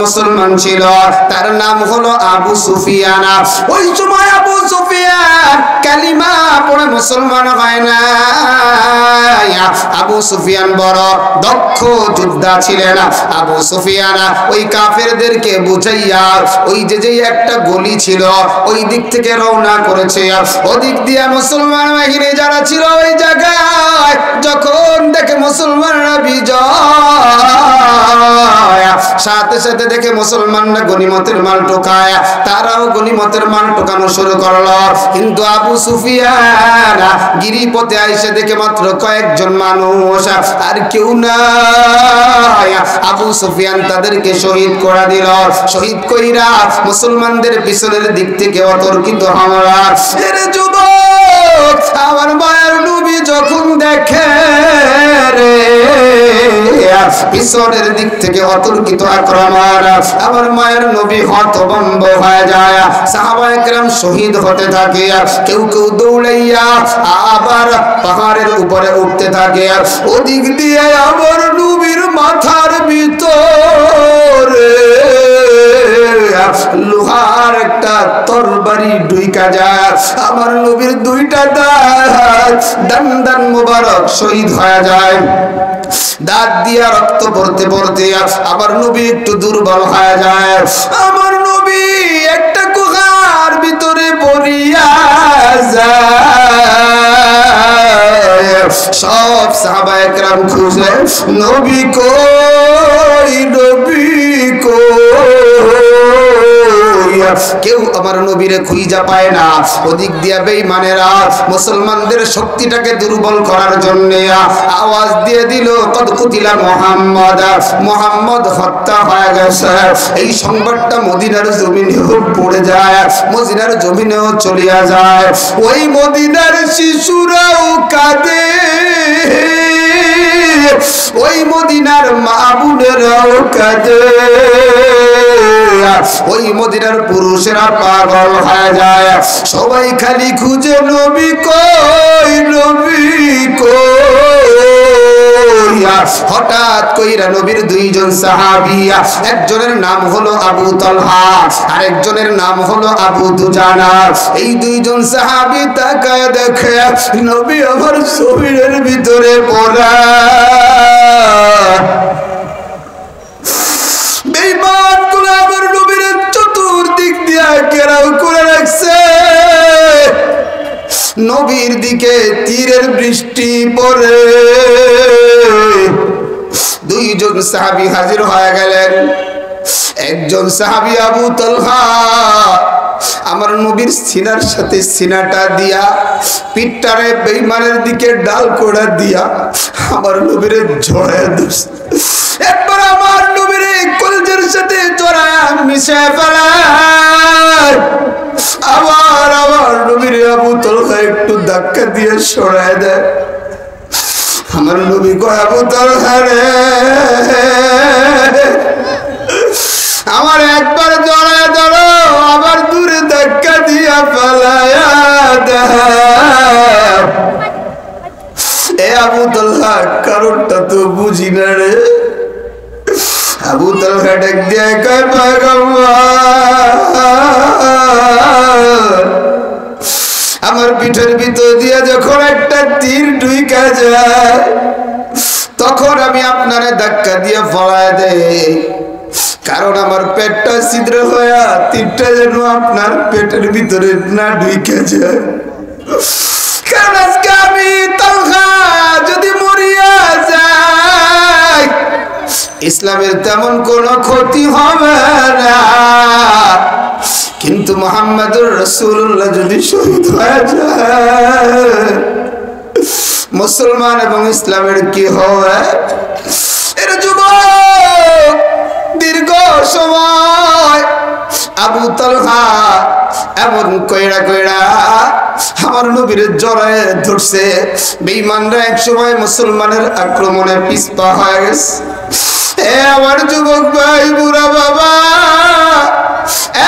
মুসলমান ছিল, তার নাম হলো আবু সুফিয়ান। ওই সময় আবু সুফিয়ান কালিমা পড়ে মুসলমান হয় না। আবু সুফিয়ান বড় দক্ষ যোদ্ধা ছিলেন। আবু সুফিয়ান ওই কাফেরদেরকে বুঝাইয়া ওই যে একটা গলি ছিল ওই দিক থেকে রওনা করেছে। ওদিক দিয়ে মুসলমান বাহিনী যারা ছিল ওই জায়গায় যখন দেখে মুসলমানরা বিজয়, সাথে সাথে দেখে মুসলমানরা গনিমতের মাল টোকায়, তারাও গনিমতের মাল টোকানো শুরু করলো। কিন্তু আবু সুফিয়ান গিরিপথে আইসে দেখে মাত্র কয়েকজন মানুষ, আর কেউ নাই। আবু সুফিয়ান তাদেরকে শহীদ করে দিল। শহীদ কইরা মুসলমানদের পিছনের দিক থেকে অতর্কিত হামলা। এর যুবক, আমার মায়ের নবী যখন দেখে রে পিছনের দিক থেকে অতর্কিত আক্রমণ, আমার মায়ের নবী হতভম্ব হয়ে যায়। সাহাবায়ে কেরাম শহীদ হতে থাকে, কেউ কেউ দৌড়াইয়া আবার পাহাড়ের উপরে উঠতে থাকে। ওদিক দিয়ে আমার নবীর মাথার ভিতরে লোহার একটা তরবারি ঢুইকা যায়। আমার নবীর দুইটা দাঁত দান দান মোবারক শহীদ হয়ে যায়। দাঁত দিয়া রক্ত পড়তে পড়তে আমার নবী একটু দুর্বল হয়ে যায়। আমার নবী একটা গুহার ভিতরে পড়িয়া যায়। সব সাহাবায়ে কেরাম খুঁজে নবী কই, নবী কই, কেউ আমার নবীরে খুঁজে পায় না। ওদিক দিয়া বেঈমানেরা মুসলমানদের শক্তিটাকে দুর্বল করার জন্য আওয়াজ দিয়ে দিল, কদ কুতিলা মুহাম্মদ, মুহাম্মদ হত্যা হয়ে গেছে। এই সংবাদটা মদিনার জমিনেও পড়ে যায়, মদিনার জমিনেও চলিয়া যায়। ওই মদিনার শিশুরাও কাঁদে, ওই মদিনার মা বোনেরাও কাঁদে, ওই মদিনার পুরুষেরা পাগল হয়ে যায়। সবাই খালি খুঁজে নবী কই, নবী কই। হঠাৎ কইরা নবীর দুইজন সাহাবী, একজনের নাম হলো আবু তালহা, আরেকজনের নাম হলো আবু দুজানা। এই দুইজন সাহাবী তাকায় দেখে নবী আমার শরীরের ভিতরে পড়া। বেঈমান গুলো আমার নবীর চতুর্দিক দিয়া ঘেরাও করে রাখছে। নবীর দিকে তীরের বৃষ্টি পড়ে। দুইজন সাহাবী হাজির হয়ে গেলেন। একজন সাহাবী আবু তালহা আমার নবীর সিনার সাথে সিনাটা দিয়া পিঠটারে বেঈমানের দিকে ডাল কোড়া দিয়া আমার নবীর জড়ায় ধরছে। একবার আমার নবীর কলজের সাথে জড়ায় মিশে ফেলায়। আবার আমার নবীর আবু তালহা একটু ধাক্কা দিয়ে সরায় দেয়। আমার নবী কয়, আবু তালহা রে, আমার একবার জড়ায় ধরো, আবার দাও। এ আবু তালহা কারণটা তো বুঝি না রে। আবু তালহা ডাক দিয়ে কয় পয়গম্বর, আমার পিঠের ভিতর দিয়ে যখন একটা তীর ঢুইকা যায় তখন আমি আপনারে ধাক্কা দিয়ে ফলায় দেই, কারণ আমার পেটটা ছিদ্র হয়ে তীরটা যেন আপনার পেটের ভিতরে না ঢুইকা যায়। কারণ আজকে আমি তালহা যদি মরিয়া যাই ইসলামের তেমন কোনো ক্ষতি হবে না, কিন্তু মুহাম্মদুর রাসূলুল্লাহ যদি শহীদ হয়ে যায় মুসলমান এবং ইসলামের কি হবে? এর যুবক দীর্ঘ সময় আবু তালহা এমন কইরা কইরা আমার নবীর জড়ায় ধরছে। বেঈমানরা এক সময় মুসলমানের আক্রমণে পিছপা হয়ে গেছে। এ আমার যুবক ভাই, বুড়া বাবা,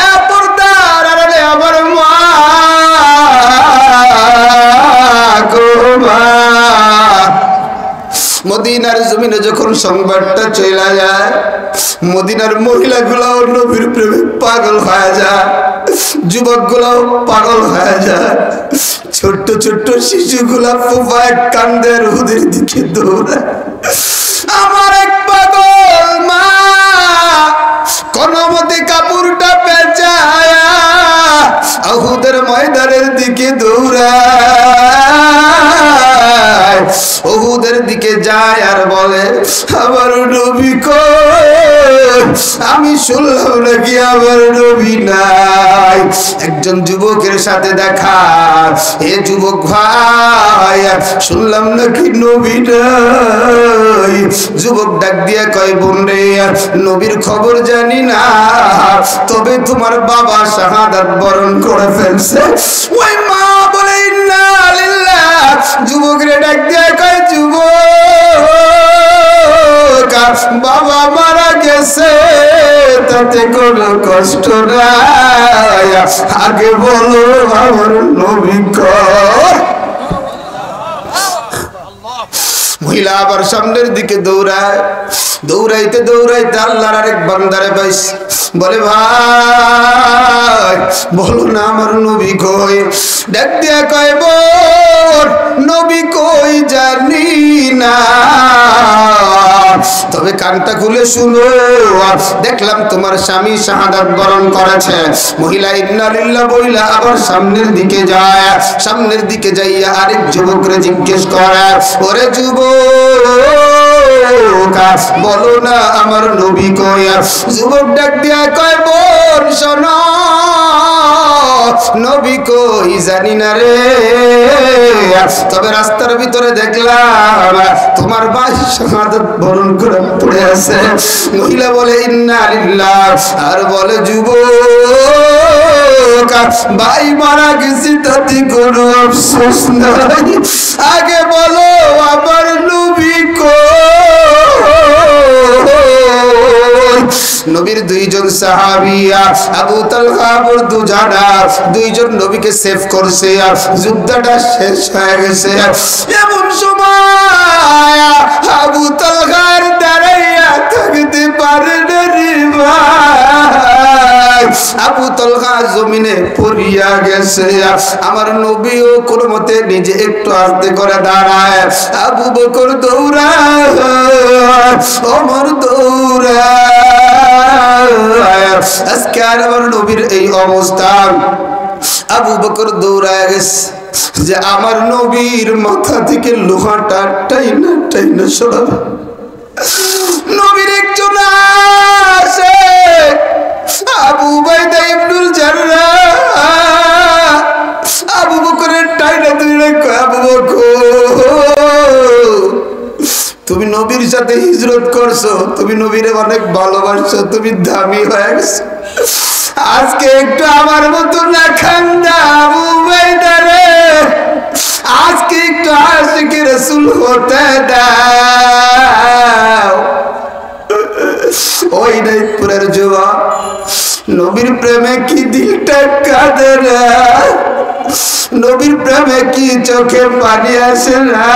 এ পর্দার আড়ালে আমার মা গো মা, মদিনার জমিনে যখন সংবাদটা চলে যায় মদিনার মহিলাগুলো নবীর প্রেমে পাগল হয়ে যায়, যুবকগুলো পাগল হয়ে যায়, ছোট্ট ছোট্ট শিশুগুলা ফুফায় কান্দের ওদের দিকে দৌড়ায়। আমার এক পাগল মা কোন মতে কাপড়টা পেঁচায়া উহুদের ময়দানের দিকে দৌড়ায়, উহুদের দিকে যায় আর বলে আমার নবী কই? আমি শুনলাম নাকি আমার নবী নাই। একজন যুবকের সাথে দেখা, এ যুবক ভাই শুনলাম নাকি নবী নাই। যুবক ডাক দিয়ে কয় বোন রে, নবীর খবর জানি না, তবে তোমার বাবা শাহাদাত বরণ করে ফেলছে। ওই মা বলে ইন্না লিল্লাহ। যুবক রে ডাক দিয়ে কয় যুবক, বাবা মারা গেছে তাতে কোনো কষ্ট নাই, আগে বলো আমার নবী কই? মহিলা আবার সামনের দিকে দৌড়ায়, দৌড়াইতে দৌড়াইতে আল্লাহর আরেক বান্দারে পাইছে। বলে ভাই বলো না আমার নবী কই? ডাক দিয়া কয় বোন, নবী কই জানি না, তবে কানটা খুলে শুনো, দেখলাম তোমার স্বামী শাহাদাত বরণ করেছে। মহিলা ইন্না লিল্লাহ বইলা আবার সামনের দিকে যায়, সামনের দিকে যাইয়া আরেক যুবকরে জিজ্ঞেস করে, ওরে যুবক বলো না আমার নবী কই? যুবক ডাক দিয়া কয় বোন শোনো, নবী কই জানি না রে, তবে রাস্তার ভিতরে দেখলাম তোমার ভাই শাহাদাত বরণ করে পড়ে আছে। মহিলা বলে ইন্না লিল্লাহ, আর বলে যুবক ভাই মারা গেছি তাতে কোনো আফসোস নাই, আগে বলো আমার নবী কই? নবীর দুইজন সাহাবিয়া আবু তালহা আবু দুজানা দুইজন নবীকে সেভ করছে, আর যুদ্ধটা শেষ হয়ে গেছে। এমন সময় আবু তালহার দাঁড়াইয়া থাকতে পারে না রে ভাই, আবু তালহা জমিনে পড়িয়া গেছে। আমার নবীও কোনো মতে নিজে একটু আস্তে করে দাঁড়ায়, আবু বকর দৌড়ায়, ওমর দৌড়ায়। আজকে আর আমার নবীর এই অবস্থা। আবু বকর দৌড়ায় গেছে যে আমার নবীর মাথা থেকে লোহাটা টাইনা টাইনা সরাবে। নবীর একজন আসে আবু উবাইদা ইবনুল জাররাহ, আবু বকরের টাইনা তুলে কয় আবু বকর তুমি নবীর সাথে হিজরত করছো, তুমি নবীরে অনেক ভালোবাসছো, তুমি দামি হয়ে গেছো, আজকে একটু আমার মতো না খান্দা আবু উবাইদা রে, আজকে একটু আশিকে রাসূল হতে দাও। ওই নাইপুরের যুবক নবীর প্রেমে কি দিলটা কাঁদে রে, নবীর প্রেমে কি চোখে পানি আসে না?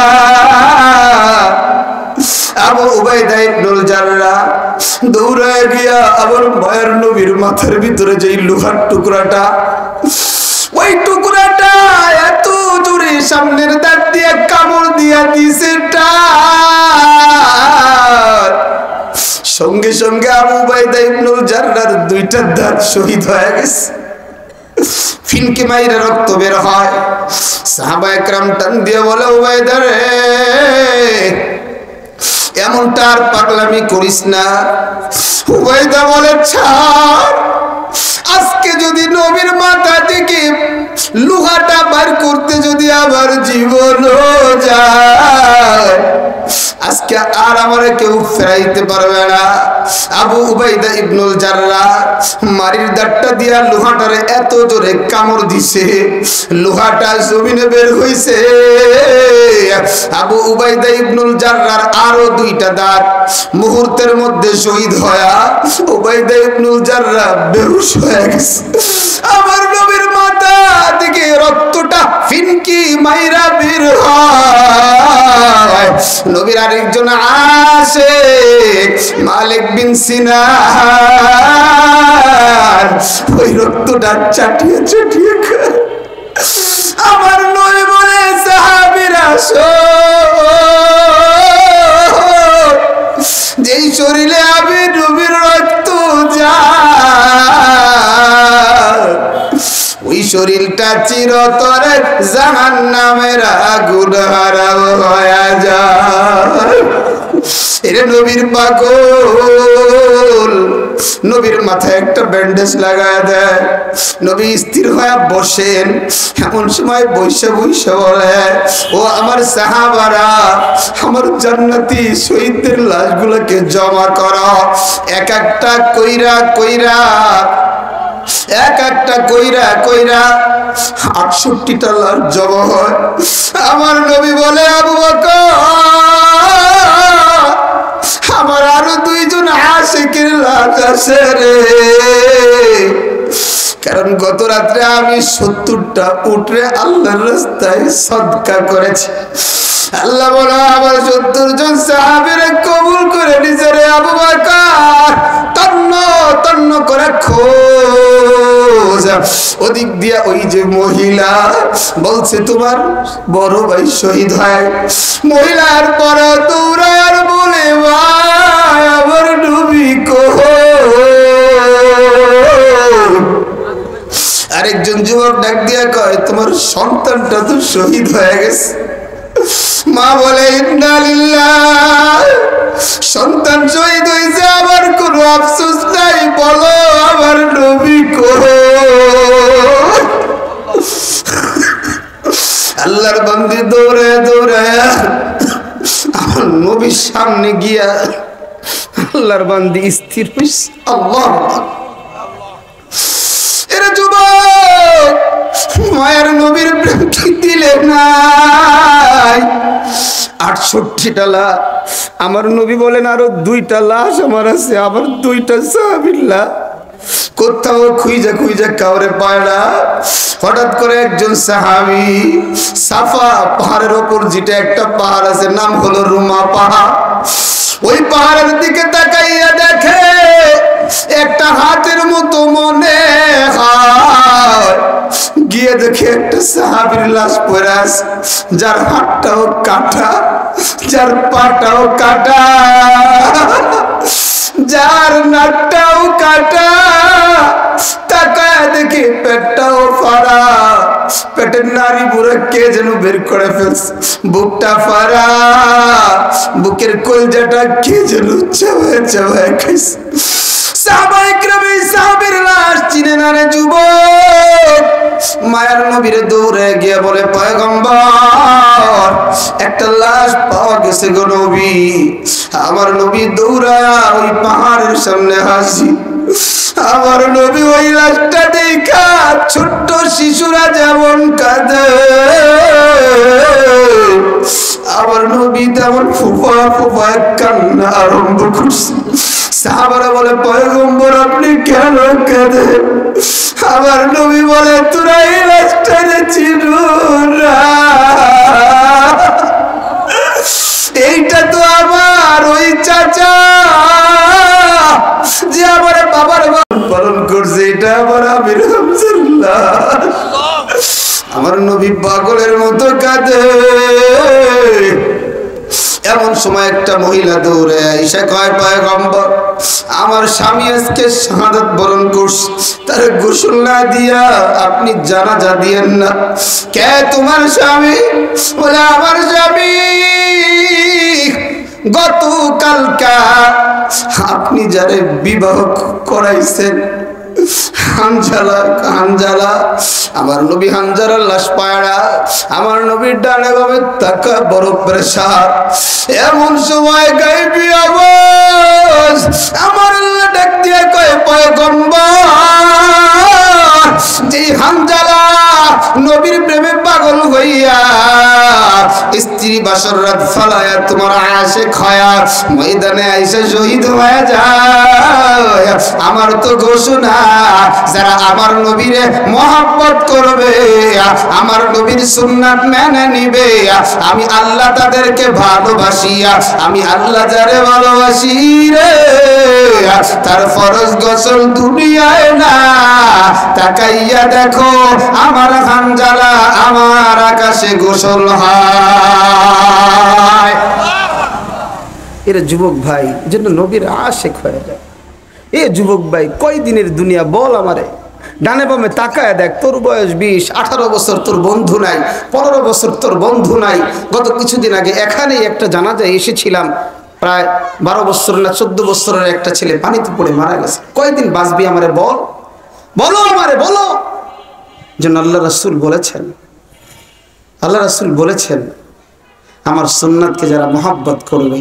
আবু উবাইদা ইবনুল জাররাহ দৌড়ায় গিয়া আবার মায়ের নবীর মাথার ভিতরে যেই লোহার টুকরাটা, ওই টুকরাটা এত জোরে সামনের দাঁত দিয়ে কামড় দিয়া দিছে, সঙ্গে সঙ্গে আবু উবাইদা ইবনুল জাররাহর দুইটা দাঁত শহীদ হয়ে গেছে। ফিনকি মাইরে রক্ত বের হয়। সাহাবা একরাম টান দিয়ে বলে, উবাইদা রে, এমনটা আর পাগলামি করিস না। উবাইদা বলে, ছাড়, আজকে যদি নবীর মাথা থেকে লোহাটা বার করতে যদি আবার জীবন যায়, আজকে আর আমারে কেউ ফেরাইতে পারবে না। আবু উবাইদা ইবনুল জাররাহ মারির দাঁতটা দিয়া লোহাটারে এত জোরে কামড় দিছে, লোহাটা জমিনে বের হইছে। আবু উবাইদা ইবনুল জাররাহর আরো দুইটা দাঁত মুহূর্তের মধ্যে শহীদ হয়া উবাইদা ইবনুল জাররাহ বেহুশ হয়ে গেছে। আমার নবীর মাথা থেকে রক্তটা ফিনকি মাইরা বের হয়। নবীর আরেকজন আশিক মালিক বিন সিনান ওই রক্তটা চাটিয়ে চাটিয়ে খায়। আমার নবী বলে, সাহাবীরা যেই শরীরে আমি নবীর রক্ত যায়, ওই শরীরটা চিরতরে জাহান্নামের আগুন হারাও হয়ে যায়। এরে নবীর পাগল নবীর মাথায় একটা ব্যান্ডেজ লাগায় দেয়। নবী স্থির হয়ে বসেন, এমন সময় বৈশা বৈশা বলে, ও আমার সাহাবারা, আমার জান্নাতি শহীদদের লাশগুলোকে জমা করো, এক একটা কইরা কইরা, এক একটা কইরা কইরা 68টা লাশ জমা হয়। আমার নবী বলে, আবু বকর, আমার আরো দুইজন আশিকের লাশ আছে রে, কারণ গত রাত্রে আমি 70টা উঠরে আল্লাহর রাস্তায় সদকা করেছি। আল্লাহ বলে, আমার 70 জন সাহাবীরে কবুল করে নিছে রে আবু বকর, তন্ন তন্ন করে খোঁজ। ওদিক দিয়া ওই যে মহিলা বলছে তোমার বড় ভাই শহীদ হয়, মহিলার পর দৌড়ার বলে, ভাই আমার নবী কই? আরেকজন যুবক ডাক দিয়া কয়, তোমার সন্তানটা তো শহীদ হয়ে গেছে। মা বলে, ইন্না লিল্লাহ, সন্তান শহীদ হয়েছে, আমার কোনো আফসোস নাই, বলো আমার নবী কই? আল্লাহর বান্দী দৌড়ে দৌড়ে আমার নবীর সামনে গিয়া আল্লাহর বান্দী স্থির হইছে। আল্লাহ, এরা যুবক মায়ের নবীর প্রেম কি দিলে নাই? 68টা লাশ। আমার নবী বলেন, আরো 2টা লাশ আমার আছে, আবার 2টা সাহাবীর লাশ কোথাও খুঁজে খুঁজে কাউরে পায় না। হঠাৎ করে একজন সাহাবী সাফা পাহাড়ের ওপর, যেটা একটা পাহাড় আছে, নাম হলো রুমা পাহাড়, ওই পাহাড়ের দিকে তাকাইয়া দেখে একটা হাতের মতো মনে হয়, গিয়ে দেখে একটা সাহাবীর লাশ পড়ে আছে, যার হাতটাও কাটা, যার পাটাও কাটা, যার নাকটাও কাটা, তাকায় দেখি পেটটাও ফাড়া, পেটের নাড়ি বুড়া কে যেন বের করে ফেলছে, বুকটা ফাড়া, বুকের কলজাটা কে যেন চাবায় চাবায় খাইছে। সাহাবায়ে কেরাম এই সাহাবীর লাশ চিনে না রে যুবক। মায়ার নবীরে দৌড়ে গিয়ে বলে, পয়গম্বর, একটা লাশ পাওয়া গেছে গো নবী। আমার নবী দৌড়ায়া ওই পাহাড়ের সামনে হাসি। আমার নবী ওই লাশটা দেখা ছোট্ট শিশুরা যেমন কাঁদে, আমার নবী তেমন ফুফা ফুফা কান্না আরম্ভ করছে। সাহাবারা বলে পয়গম্বর আপনি কেন কাঁদেন? আমার নবী বলে তোরা এই রাস্তায় চিনো না, এইটা তো আমার ওই চাচা যে আমার বাবার পালন করছে, এটা আমার আমির হামজুল্লাহ। আমার নবী পাগলের মতো কাঁদে। এমন সময় একটা মহিলা দৌড়ে এসে কয় পয়গম্বর আমার স্বামী আজকে শাহাদাত বরণ করছে, তার গোসল না দিয়া আপনি জানাজা দিয়েন না। কে তোমার স্বামী? বলে আমার স্বামী গতকালকা আপনি যারে বিবাহ করাইছেন হানজালা, হানজালা। আমার নবী হানজালার লাশ পায়রা, আমার নবীর ডানে বামে তাকা, বড় প্রেসার। এমন সময় গাইবি আওয়াজ আমার আল্লাহ ডাক দিয়ে কয় পয়গম্বর যে হানজালা নবীর প্রেমে পাগল হইয়া স্ত্রী বাসর রাত ফালায়া তোমার আশিক হয়া ময়দানে আইসা শহীদ হয়ে যায়। আমার তো ঘোষণা যারা আমার নবীরে মহব্বত করবে, আমার নবীর সুন্নাত মেনে নিবে, আমি আল্লাহ তাদেরকে ভালোবাসিয়া আমি আল্লাহ যারে ভালোবাসি রে তার ফরজ গোসল দুনিয়ায় না, তাকাইয়া দেখো আমার হানজালা আমার আকাশে গোসল হয়। এরা যুবক ভাই জন্য নবীর আশিক হয়ে যায়। এ যুবক ভাই কয় দিনের দুনিয়া বল আমারে, ডানে বামে তাকায় দেখ, তোর বয়স 20, 18 বছর তোর বন্ধু নাই, 15 বছর তোর বন্ধু নাই। গত কিছুদিন আগে এখানেই একটা জানাজায় এসেছিলাম, প্রায় 12 বছর না 14 বছরের একটা ছেলে পানিতে পড়ে মারা গেছে। কয়দিন বাঁচবি আমারে বল, বলো আমারে বলো। যেন আল্লাহ রাসূল বলেছেন, আল্লাহ রাসূল বলেছেন আমার সুন্নাতকে যারা মহব্বত করবে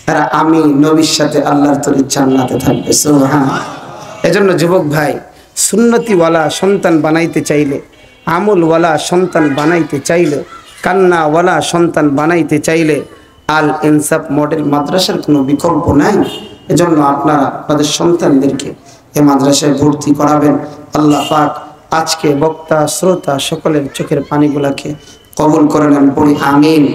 তারা আমি নবীর সাথে আল্লাহর তৈরি জান্নাতে থাকবে। সুবহানাল্লাহ। এজন্য যুবক ভাই সুন্নতিওয়ালা সন্তান বানাইতে চাইলে, আমলওয়ালা সন্তান বানাইতে চাইলে, কান্নাওয়ালা সন্তান বানাইতে চাইলে আল ইনসাফ মডেল মাদ্রাসার কোনো বিকল্প নাই। এজন্য আপনারা আপনাদের সন্তানদেরকে এই মাদ্রাসায় ভর্তি করাবেন। আল্লাহ পাক আজকে বক্তা শ্রোতা সকলের চোখের পানিগুলাকে কবুল করে নেন, পড়ি আমিন।